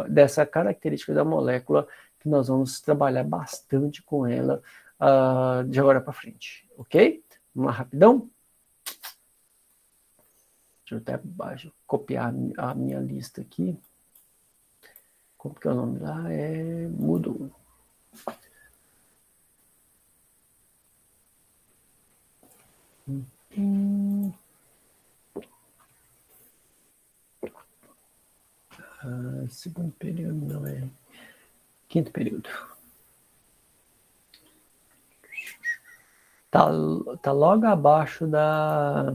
dessa característica da molécula, que nós vamos trabalhar bastante com ela de agora para frente, ok? Vamos lá, rapidão? Deixa eu até copiar a minha lista aqui. Como que é o nome lá? É Moodle. Segundo período, não é. Quinto período. Tá logo abaixo da...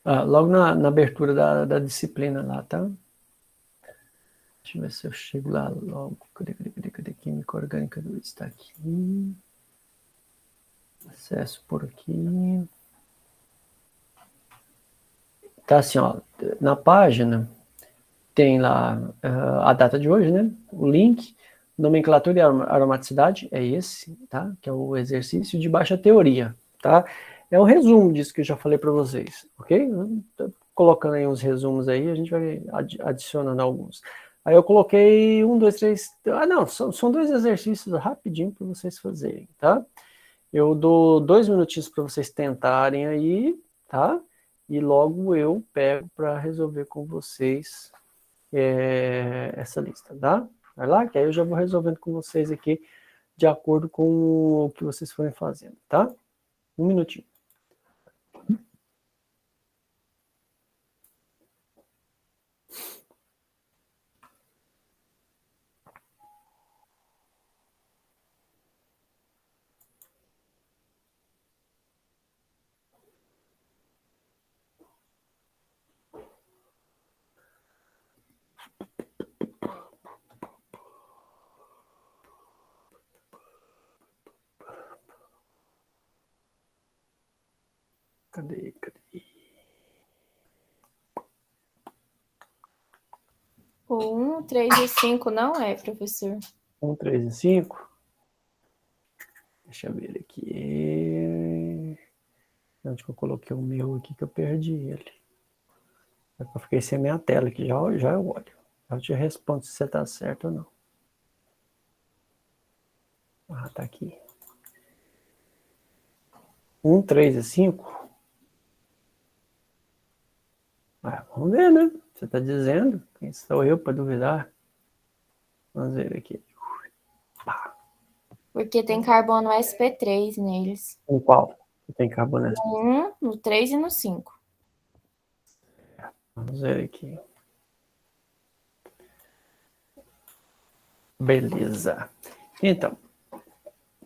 logo na abertura da disciplina lá, tá? Deixa eu ver se eu chego lá logo. Cadê? Química orgânica 2 está aqui. Acesso por aqui. Tá assim, ó. Na página tem lá a data de hoje, né? O link, nomenclatura e aromaticidade, é esse, tá? Que é o exercício de baixa teoria, tá? É um resumo disso que eu já falei para vocês, ok? Tô colocando aí uns resumos aí, a gente vai adicionando alguns. Aí eu coloquei 1, 2, 3... não, são 2 exercícios rapidinho para vocês fazerem, tá? Eu dou 2 minutinhos para vocês tentarem aí, tá? E logo eu pego para resolver com vocês essa lista, tá? Vai lá, que aí eu já vou resolvendo com vocês aqui, de acordo com o que vocês forem fazendo, tá? 1 minutinho. Cadê? O 1, 3 e 5 não é, professor? 1, 3 e 5? Deixa eu ver aqui. Onde que eu coloquei o meu aqui que eu perdi ele? Eu fiquei sem a minha tela aqui, já eu olho. Eu te respondo se você tá certo ou não. Tá aqui. 1, 3 e 5? Vamos ver, né? Você tá dizendo? Quem sou eu para duvidar? Vamos ver aqui. Porque tem carbono sp3 neles. Em qual? Tem carbono sp3? No 1, no 3 e no 5. Vamos ver aqui. Beleza. Então,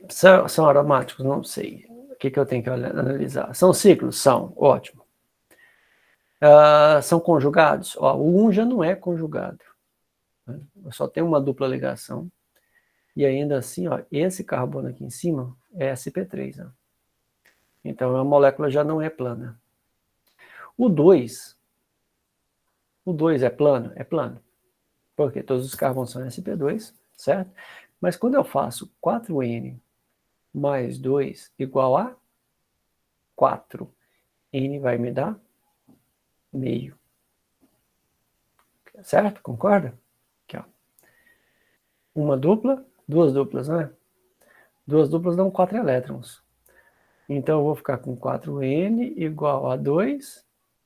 são aromáticos? Não sei. O que eu tenho que analisar? São ciclos? São. Ótimo. São conjugados? Ó, o 1 já não é conjugado. Né? Só tem uma dupla ligação. E ainda assim, ó, esse carbono aqui em cima é sp3. Ó. Então, a molécula já não é plana. O 2 é plano? É plano. Porque todos os carbonos são sp2, certo? Mas quando eu faço 4N mais 2 igual a 4, N vai me dar meio. Certo? Concorda? Aqui, ó. Uma dupla, duas duplas, né? Duas duplas dão 4 elétrons. Então eu vou ficar com 4N igual a 2.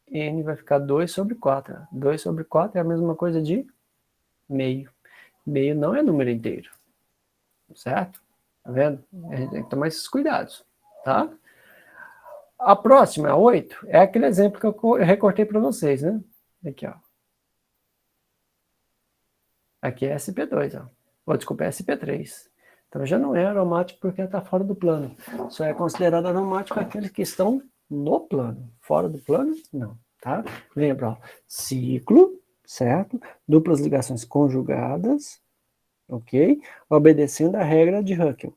N vai ficar 2 sobre 4. 2 sobre 4 é a mesma coisa de meio. Meio não é número inteiro. Certo? Tá vendo? A gente tem que tomar esses cuidados. Tá? A próxima, a 8, é aquele exemplo que eu recortei para vocês, né? Aqui, ó. Aqui é sp2, ó. Ou, desculpa, é sp3. Então já não é aromático porque está fora do plano. Só é considerado aromático aqueles que estão no plano. Fora do plano, não. Tá? Lembra, ó, ciclo, certo? Duplas ligações conjugadas, ok? Obedecendo a regra de Huckel.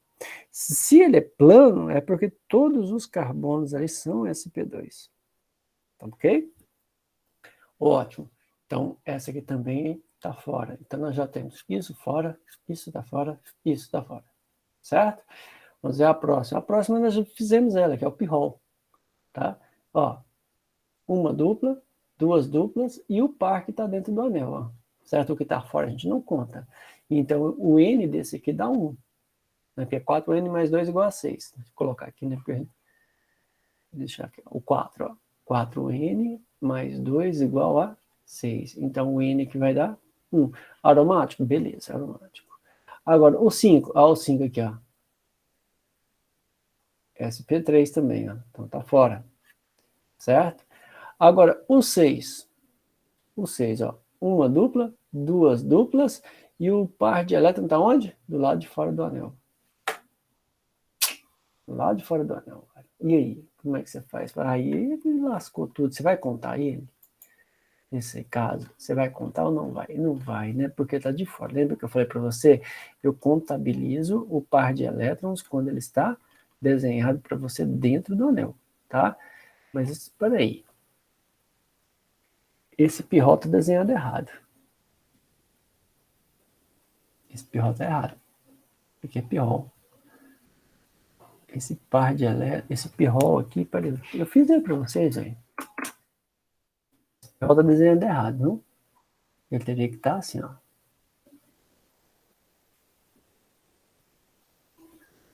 Se ele é plano, é porque todos os carbonos aí são sp2. Tá ok? Ótimo. Então, essa aqui também está fora. Então, nós já temos isso fora, isso está fora, isso está fora. Certo? Vamos ver a próxima. A próxima nós já fizemos ela, que é o pirrol. Tá? Ó, uma dupla, duas duplas e o par que está dentro do anel. Ó. Certo? O que está fora a gente não conta. Então, o N desse aqui dá 1. Né? Que é 4N mais 2 igual a 6. Vou colocar aqui, né? Porque... Deixa aqui, o 4. Ó. 4N mais 2 igual a 6. Então, o N que vai dar 1. Aromático? Beleza, aromático. Agora, o 5. Ó, o 5 aqui, ó. sp3 também, ó. Então, tá fora. Certo? Agora, o 6. O 6, ó. Uma dupla, duas duplas, e o par de elétrons tá onde? Do lado de fora do anel. Do lado de fora do anel. E aí? Como é que você faz? Aí ele lascou tudo. Você vai contar ele? Nesse caso, você vai contar ou não vai? Não vai, né? Porque está de fora. Lembra que eu falei para você? Eu contabilizo o par de elétrons quando ele está desenhado para você dentro do anel, tá? Mas espera aí. Esse pirrol está desenhado errado. Esse pirrol está errado. Porque é pirrol. Esse par de elétrons, esse pirrol aqui, peraí, eu fiz aí para vocês, aí. Esse pirrol está desenhado errado, não? Ele teria que estar assim, ó.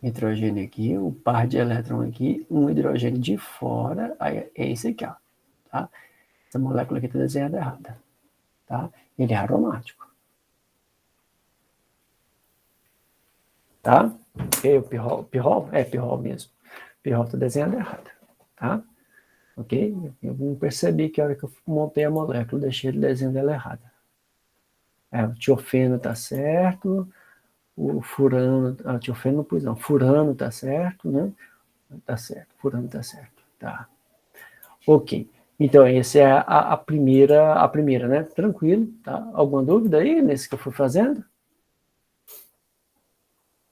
Hidrogênio aqui, o par de elétron aqui, um hidrogênio de fora, aí é esse aqui, ó, tá? Essa molécula aqui está desenhada errada, tá? Ele é aromático, tá? Ok, o pirrol? É pirrol mesmo. Pirrol está desenhado errado, tá? Ok? Eu não percebi que a hora que eu montei a molécula, eu deixei ele desenhando ela errada. O tiofeno tá certo, o furano, tiofeno não pus não, furano tá certo, né? Tá certo, furano tá certo, tá. Ok. Então, essa é a primeira, né? Tranquilo, tá? Alguma dúvida aí nesse que eu fui fazendo?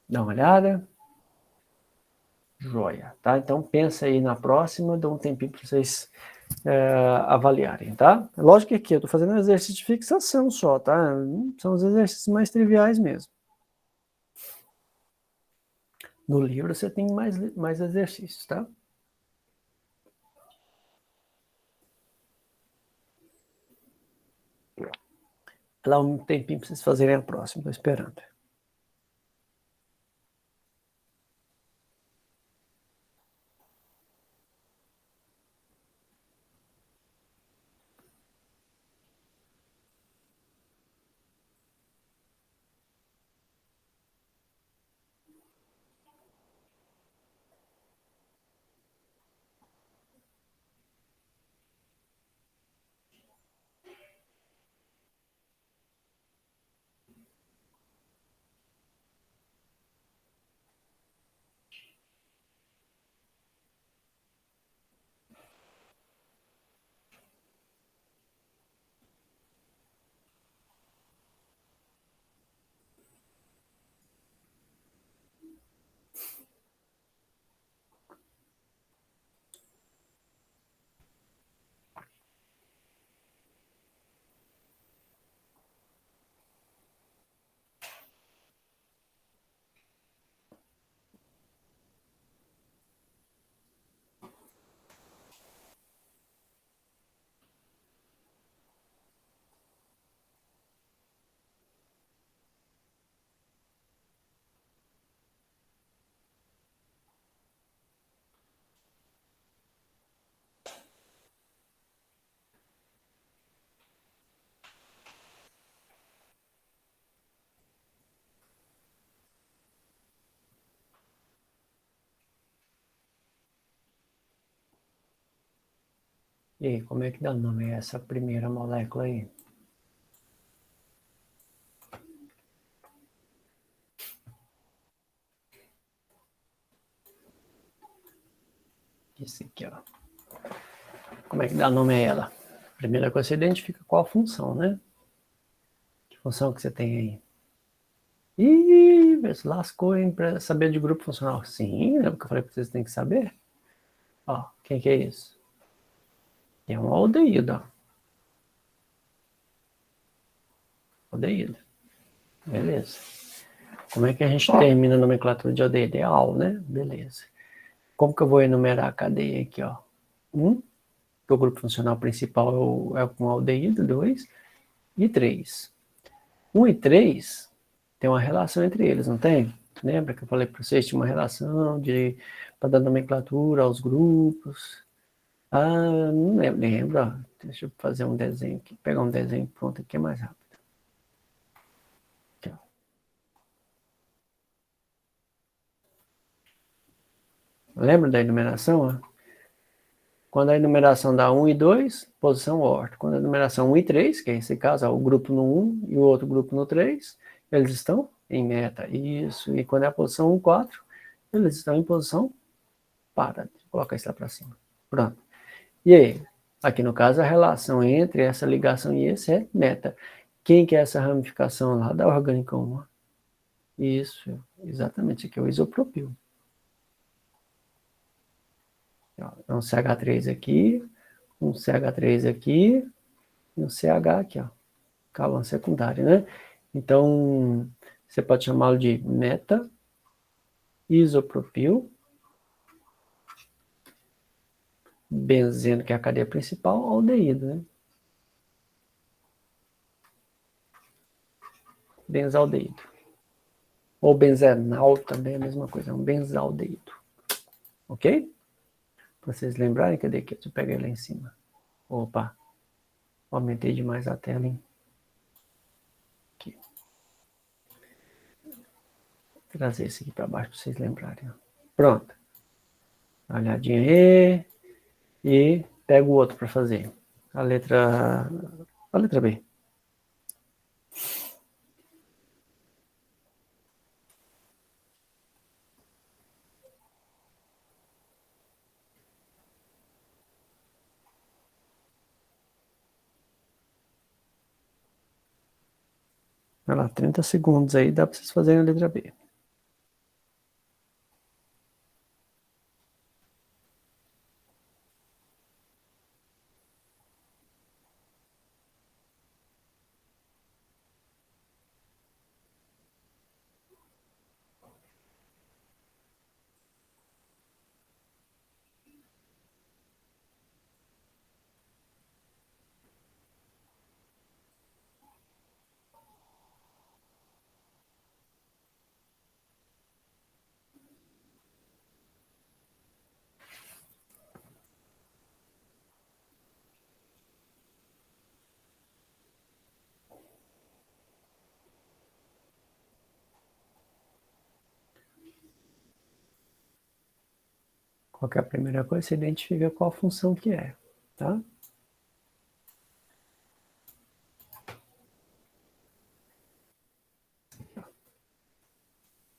Dá uma olhada. Joia, tá? Então, pensa aí na próxima, dá um tempinho para vocês avaliarem, tá? Lógico que aqui eu tô fazendo um exercício de fixação só, tá? São os exercícios mais triviais mesmo. No livro você tem mais exercícios, tá? Dá um tempinho para vocês fazerem a próxima, tô esperando. E aí, como é que dá nome a essa primeira molécula aí? Esse aqui, ó. Como é que dá nome a ela? Primeira coisa, você identifica qual a função, né? Que função que você tem aí? Ih, se lascou, hein? Para saber de grupo funcional. Sim, lembra que eu falei que vocês têm que saber? Ó, quem que é isso? É um aldeído, ó. Aldeído. Beleza. Como é que a gente termina a nomenclatura de aldeído? É al, né? Beleza. Como que eu vou enumerar a cadeia aqui, ó? Que o grupo funcional principal é com aldeído, 2 e 3. 1 e 3 tem uma relação entre eles, não tem? Lembra que eu falei para vocês? Tinha uma relação para dar nomenclatura aos grupos. Ah, não lembro. Ó. Deixa eu fazer um desenho aqui. Pegar um desenho pronto aqui é mais rápido. Aqui, ó. Lembra da enumeração? Ó? Quando a enumeração dá 1 e 2, posição ordem. Quando a enumeração 1 e 3, que é esse caso, ó, o grupo no 1 e o outro grupo no 3, eles estão em meta. Isso. E quando é a posição 1, 4, eles estão em posição para. Coloca isso lá para cima. Pronto. E aí? Aqui no caso, a relação entre essa ligação e esse é meta. Quem que é essa ramificação lá da orgânica 1? Isso, exatamente. Aqui é o isopropil. Ó, um CH3 aqui, um CH3 aqui e um CH aqui, ó. Carbono secundário, né? Então, você pode chamá-lo de meta isopropil, benzeno, que é a cadeia principal, aldeído, né? Benzaldeído. Ou benzenal também é a mesma coisa, é um benzaldeído. Ok? Para vocês lembrarem, cadê aqui? Deixa eu pegar ele lá em cima. Opa, aumentei demais a tela, hein? Aqui. Vou trazer esse aqui para baixo para vocês lembrarem. Pronto. Uma olhadinha aí. E pego o outro para fazer. A letra B. Vai lá, 30 segundos aí, dá para vocês fazerem a letra B. Qual que é a primeira coisa? Você identifica qual função que é, tá?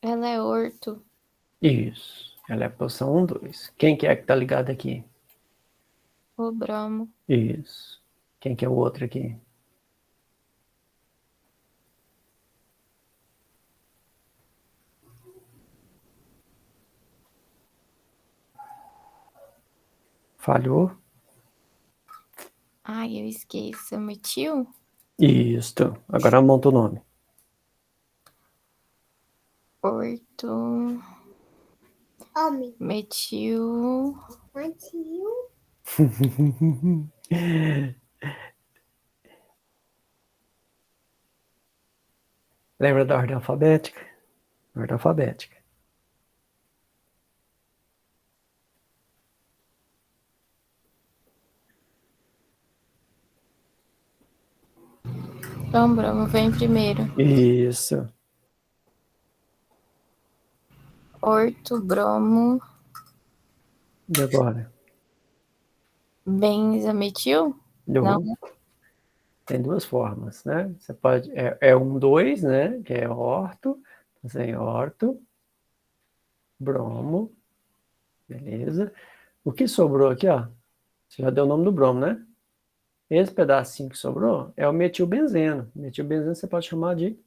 Ela é orto. Isso. Ela é a posição 1, 2. Quem que é que tá ligado aqui? O bromo. Isso. Quem que é o outro aqui? Falhou? Ai, eu esqueço. Metil? Isso. Agora monta o nome. Orto. Homem. Metil. Matil. Lembra da ordem alfabética? Ordem alfabética. Então, bromo vem primeiro. Isso. Orto, bromo. E agora? Benzametil? Não. Tem duas formas, né? Você pode, é 1,2, né? Que é orto, sem orto, bromo, beleza. O que sobrou aqui, ó? Você já deu o nome do bromo, né? Esse pedacinho que sobrou é o metilbenzeno. Metilbenzeno você pode chamar de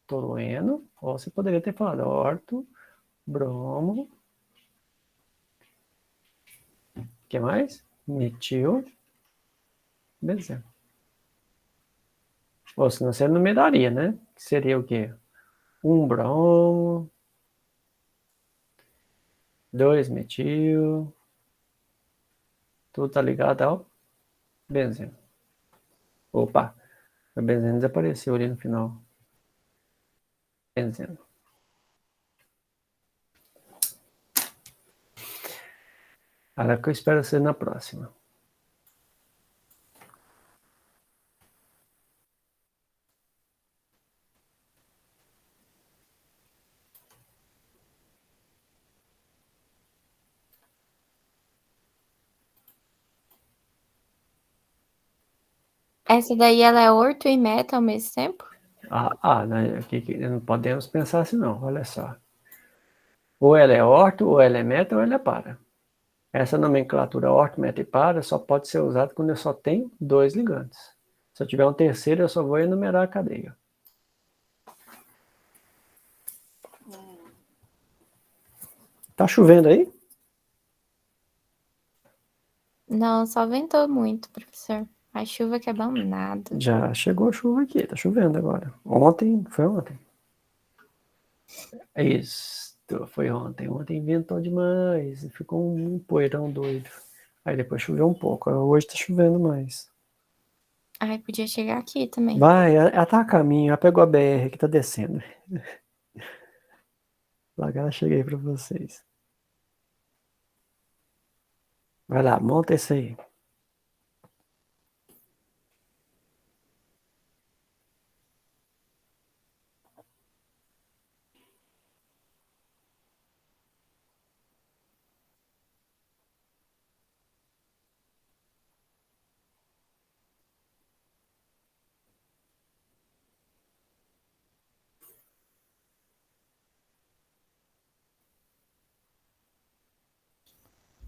tolueno, ou você poderia ter falado orto, bromo, o que mais? Metilbenzeno. Ou senão você numeraria, né? Que seria o quê? 1 bromo, 2 metil, tudo tá ligado ao benzeno. Opa, o benzeno desapareceu ali no final. Benzeno. Agora que eu espero ser na próxima. Essa daí ela é orto e meta ao mesmo tempo? Né? Aqui, não podemos pensar assim não, olha só. Ou ela é orto, ou ela é meta, ou ela é para. Essa nomenclatura orto, meta e para só pode ser usada quando eu só tenho 2 ligantes. Se eu tiver um terceiro, eu só vou enumerar a cadeia. Tá chovendo aí? Não, só ventou muito, professor. A chuva que é bom nada. Já chegou a chuva aqui, tá chovendo agora. Foi ontem. Isso, foi ontem. Ontem ventou demais, ficou um poeirão doido. Aí depois choveu um pouco, hoje tá chovendo mais. Ai, podia chegar aqui também. Vai, ela tá a caminho, ela pegou a BR que tá descendo. Lá que ela chega aí pra vocês. Vai lá, monta esse aí.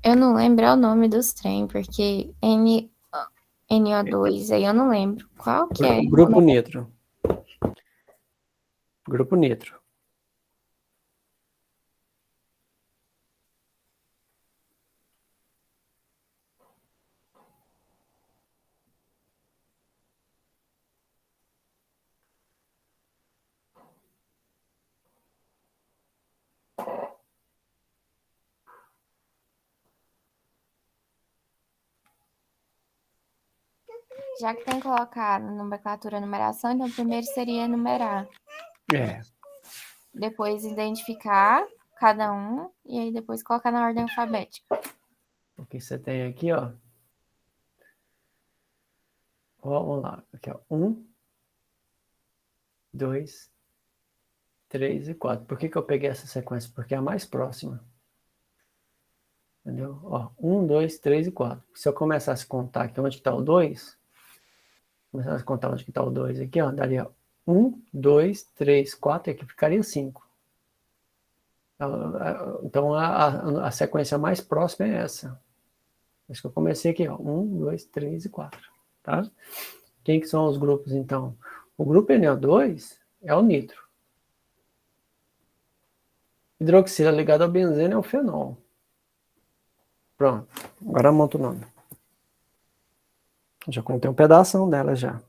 Eu não lembro o nome dos trem, porque NO2, aí eu não lembro. Qual que é? Grupo nitro. Grupo nitro. Já que tem que colocar nomenclatura numeração, então primeiro seria numerar. É. Depois identificar cada um e aí depois colocar na ordem alfabética. O que você tem aqui, ó. Vamos lá. Aqui, ó. 1, 2, 3 e 4. Por que eu peguei essa sequência? Porque é a mais próxima. Entendeu? Ó, 1, 2, 3 e 4. Se eu começasse a contar aqui onde está o 2, começasse a contar onde está o 2 aqui, ó, daria 1, 2, 3, 4 e aqui ficaria 5. Então a sequência mais próxima é essa. Acho que eu comecei aqui, ó. 1, 2, 3 e 4. Tá? Quem que são os grupos, então? O grupo NO2 é o nitro. Hidroxila ligado ao benzeno é o fenol. Pronto. Agora monta o nome. Já contei um pedaço dela já.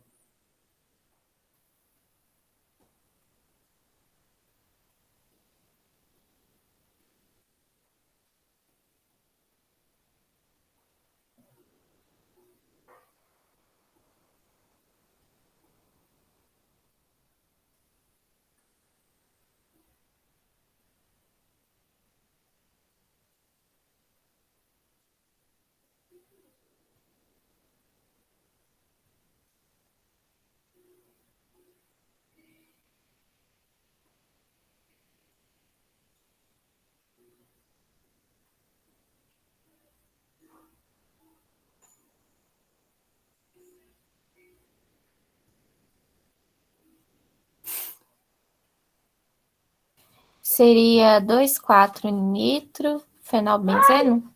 seria 2,4 nitrofenolbenzeno.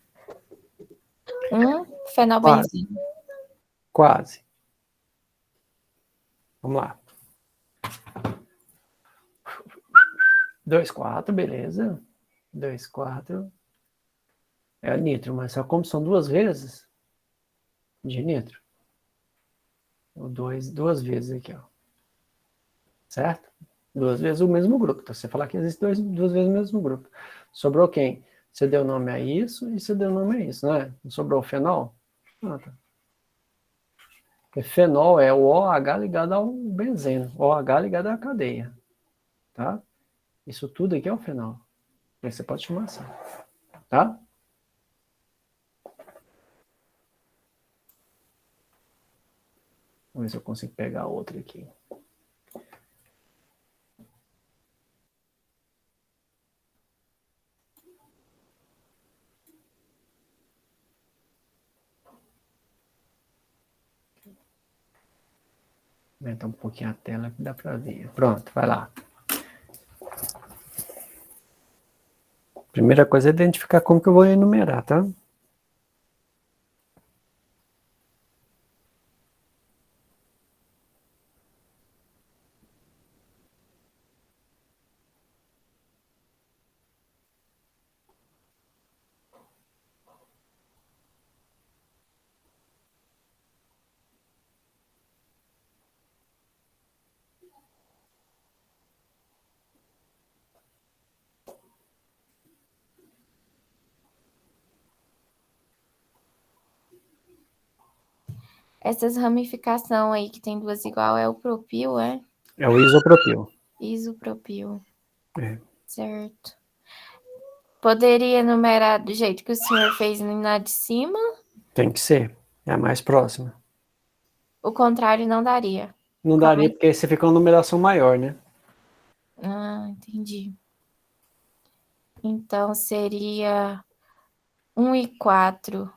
1 fenolbenzeno. Quase. Vamos lá. 2,4, beleza. 2,4 é nitro, mas só como são duas vezes de nitro. Duas vezes aqui, ó. Certo? Duas vezes o mesmo grupo. Então, você falar que existe duas vezes o mesmo grupo. Sobrou quem? Você deu nome a isso e você deu nome a isso, né? Não sobrou o fenol? Ah, tá. Porque fenol é o OH ligado ao benzeno. OH ligado à cadeia. Tá? Isso tudo aqui é o fenol. Aí você pode chamar assim. Tá? Vamos ver se eu consigo pegar outra aqui. Aumentar um pouquinho a tela que dá para ver. Pronto, vai lá. Primeira coisa é identificar como que eu vou enumerar, tá? Essas ramificações aí que tem duas igual é o propil, é? É o isopropil. Isopropil. É. Certo. Poderia enumerar do jeito que o senhor fez na de cima? Tem que ser. É a mais próxima. O contrário não daria. Não daria porque aí você fica uma numeração maior, né? Ah, entendi. Então seria 1 e 4.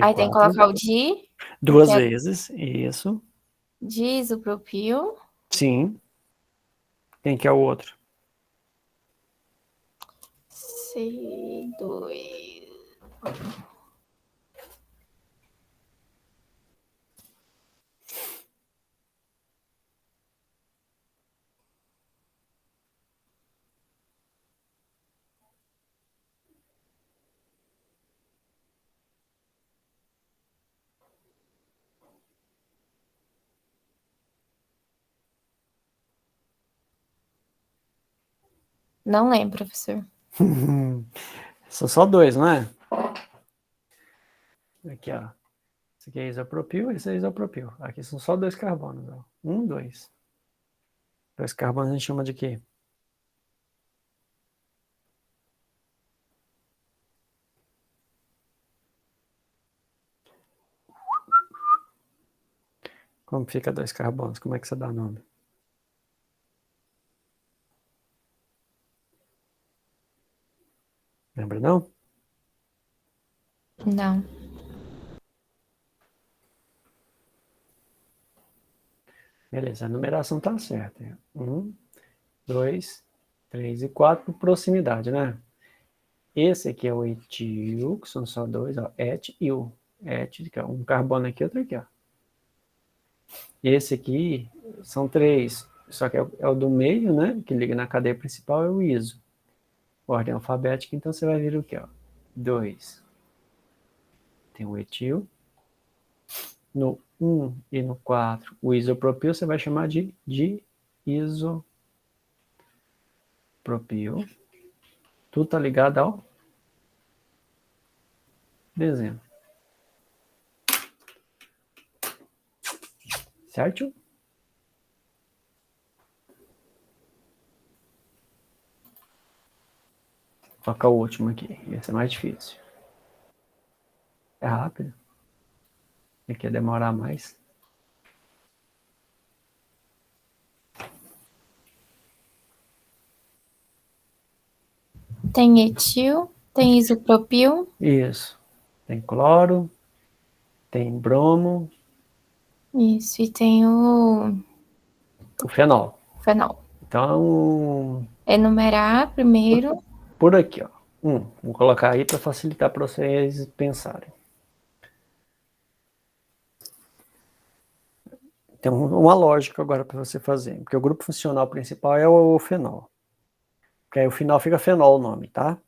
Aí tem que 1 e 4. colocar o di. Duas que é vezes, isso. de isopropil. Sim. Quem que é o outro? C2. Não lembro, professor. São só dois, não é? Aqui, ó. Esse aqui é isopropil, esse é isopropil. Aqui são só dois carbonos, ó. 1, 2. Dois carbonos a gente chama de quê? Como fica dois carbonos? Como é que você dá nome? Lembra não? Não. Beleza, a numeração tá certa. 1, 2, 3 e 4 por proximidade, né? Esse aqui é o etil, que são só dois, ó. Et-il. Et, que é um carbono aqui, outro aqui, ó. Esse aqui são três, só que é o do meio, né? Que liga na cadeia principal, é o iso. Ordem alfabética, então você vai ver o que, ó. 2. Tem o etil. No 1 e no 4, o isopropil você vai chamar de isopropil. Tudo tá ligado ao benzeno. Certo? Coloca o último aqui. Esse é mais difícil. É rápido. Aqui ia demorar mais. Tem etil, tem isopropil. Isso. Tem cloro, tem bromo, Isso, e tem o o fenol. fenol. Então, Enumerar primeiro. por aqui, ó. Vou colocar aí para facilitar para vocês pensarem. Tem uma lógica agora para você fazer, porque o grupo funcional principal é o fenol. Porque aí o final fica fenol o nome, tá?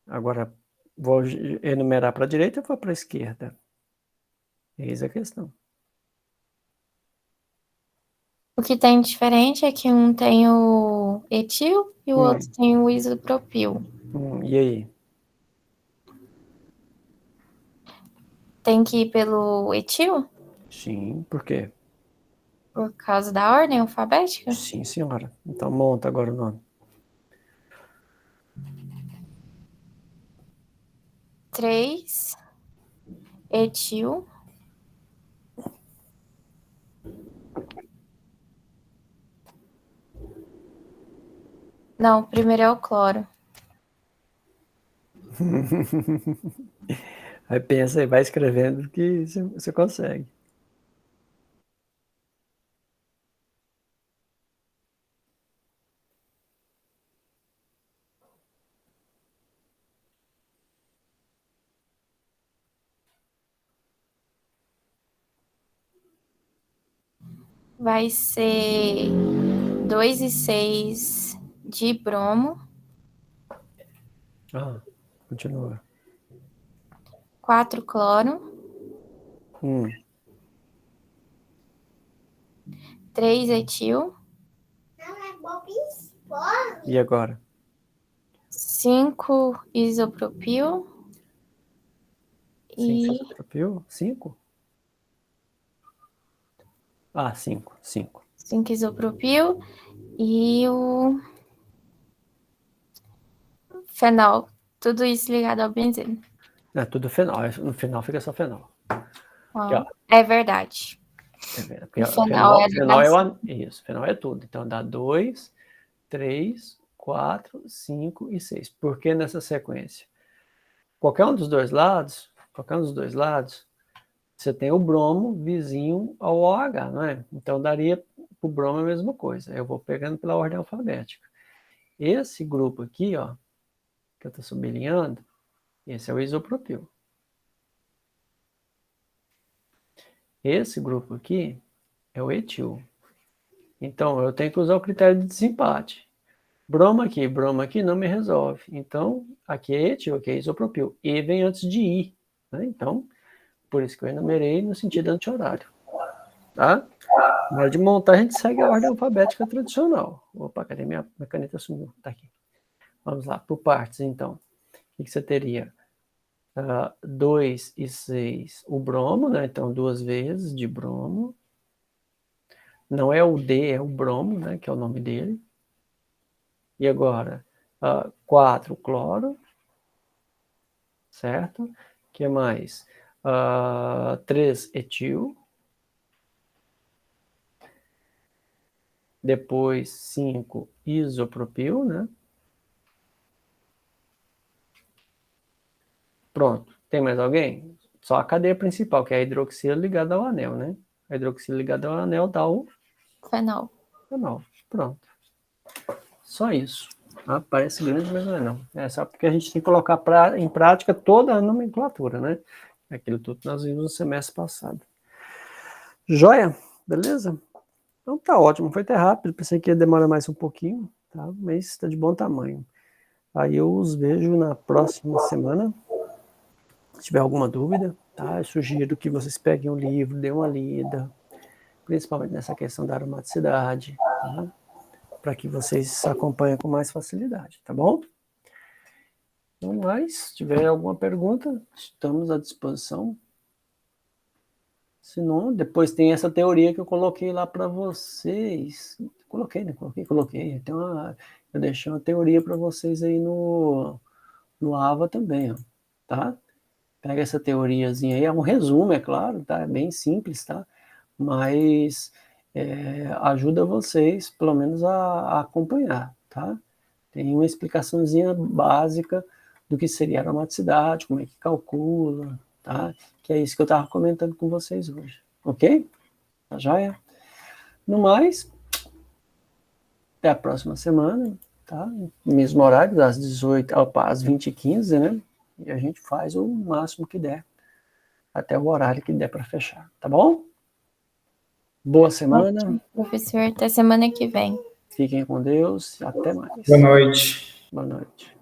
Agora, vou enumerar para a direita ou vou para a esquerda? Eis a questão. O que tem diferente é que um tem o etil e o outro tem o isopropil. E aí? Tem que ir pelo etil? Sim, por quê? Por causa da ordem alfabética? Sim, senhora. Então monta agora o nome. 3 etil. Não, primeiro é o cloro. Aí pensa e vai escrevendo que você consegue. Vai ser 2 e 6 de bromo. Continua. 4 cloro. 3 etil. E agora? 5 isopropil. 5 E isopropil? 5? 5. 5 isopropil. E o fenol. Tudo isso ligado ao benzeno. É tudo fenol. No final fica só fenol. Aqui, ó. É verdade. Porque O fenol fenol é isso, fenol é tudo. Então dá 2, 3, 4, 5 e 6. Por que nessa sequência? Qualquer um dos dois lados, você tem o bromo vizinho ao OH, não é? Então daria para o bromo a mesma coisa. Eu vou pegando pela ordem alfabética. Esse grupo aqui, ó, que eu estou sublinhando, esse é o isopropil. Esse grupo aqui é o etil. Então, eu tenho que usar o critério de desempate. Bromo aqui não me resolve. Então, aqui é etil, aqui é isopropil. E vem antes de I. Né? Então, por isso que eu enumerei no sentido anti-horário. Tá? Na hora de montar, a gente segue a ordem alfabética tradicional. Opa, cadê minha caneta sumiu? Tá aqui. Vamos lá, por partes, então. O que você teria? 2 e 6, o bromo, né? Então, 2 vezes de bromo. Não é o D, é o bromo, né? Que é o nome dele. E agora, 4 cloro. Certo? O que mais? 3 etil. Depois 5 isopropil, né? Pronto. Tem mais alguém? Só a cadeia principal, que é a hidroxila ligada ao anel, né? A hidroxila ligada ao anel dá o fenol. fenol. Pronto. Só isso. Parece grande, mas não é não. É só porque a gente tem que colocar em prática toda a nomenclatura, né? Aquilo tudo que nós vimos no semestre passado. Joia? Beleza? Então tá ótimo. Foi até rápido. Pensei que ia demorar mais um pouquinho, tá? Mas está de bom tamanho. Aí eu os vejo na próxima semana. Se tiver alguma dúvida, tá? Eu sugiro que vocês peguem o livro, dêem uma lida, principalmente nessa questão da aromaticidade, tá? Para que vocês acompanhem com mais facilidade, tá bom? Então, mais, se tiver alguma pergunta, estamos à disposição. Se não, depois tem essa teoria que eu coloquei lá para vocês. Coloquei, né? Coloquei. Então, eu deixei uma teoria para vocês aí no AVA também, ó, tá? Pega essa teoriazinha aí, é um resumo, é claro, tá? É bem simples, tá? Mas ajuda vocês, pelo menos, a acompanhar, tá? Tem uma explicaçãozinha básica do que seria aromaticidade, como é que calcula, tá? Que é isso que eu estava comentando com vocês hoje, ok? Tá joia? No mais, até a próxima semana, tá? Mesmo horário, às 20h15, né? E a gente faz o máximo que der, até o horário que der para fechar, tá bom? Boa semana. Ótimo, professor, até semana que vem. Fiquem com Deus. Até mais. Boa noite. Boa noite.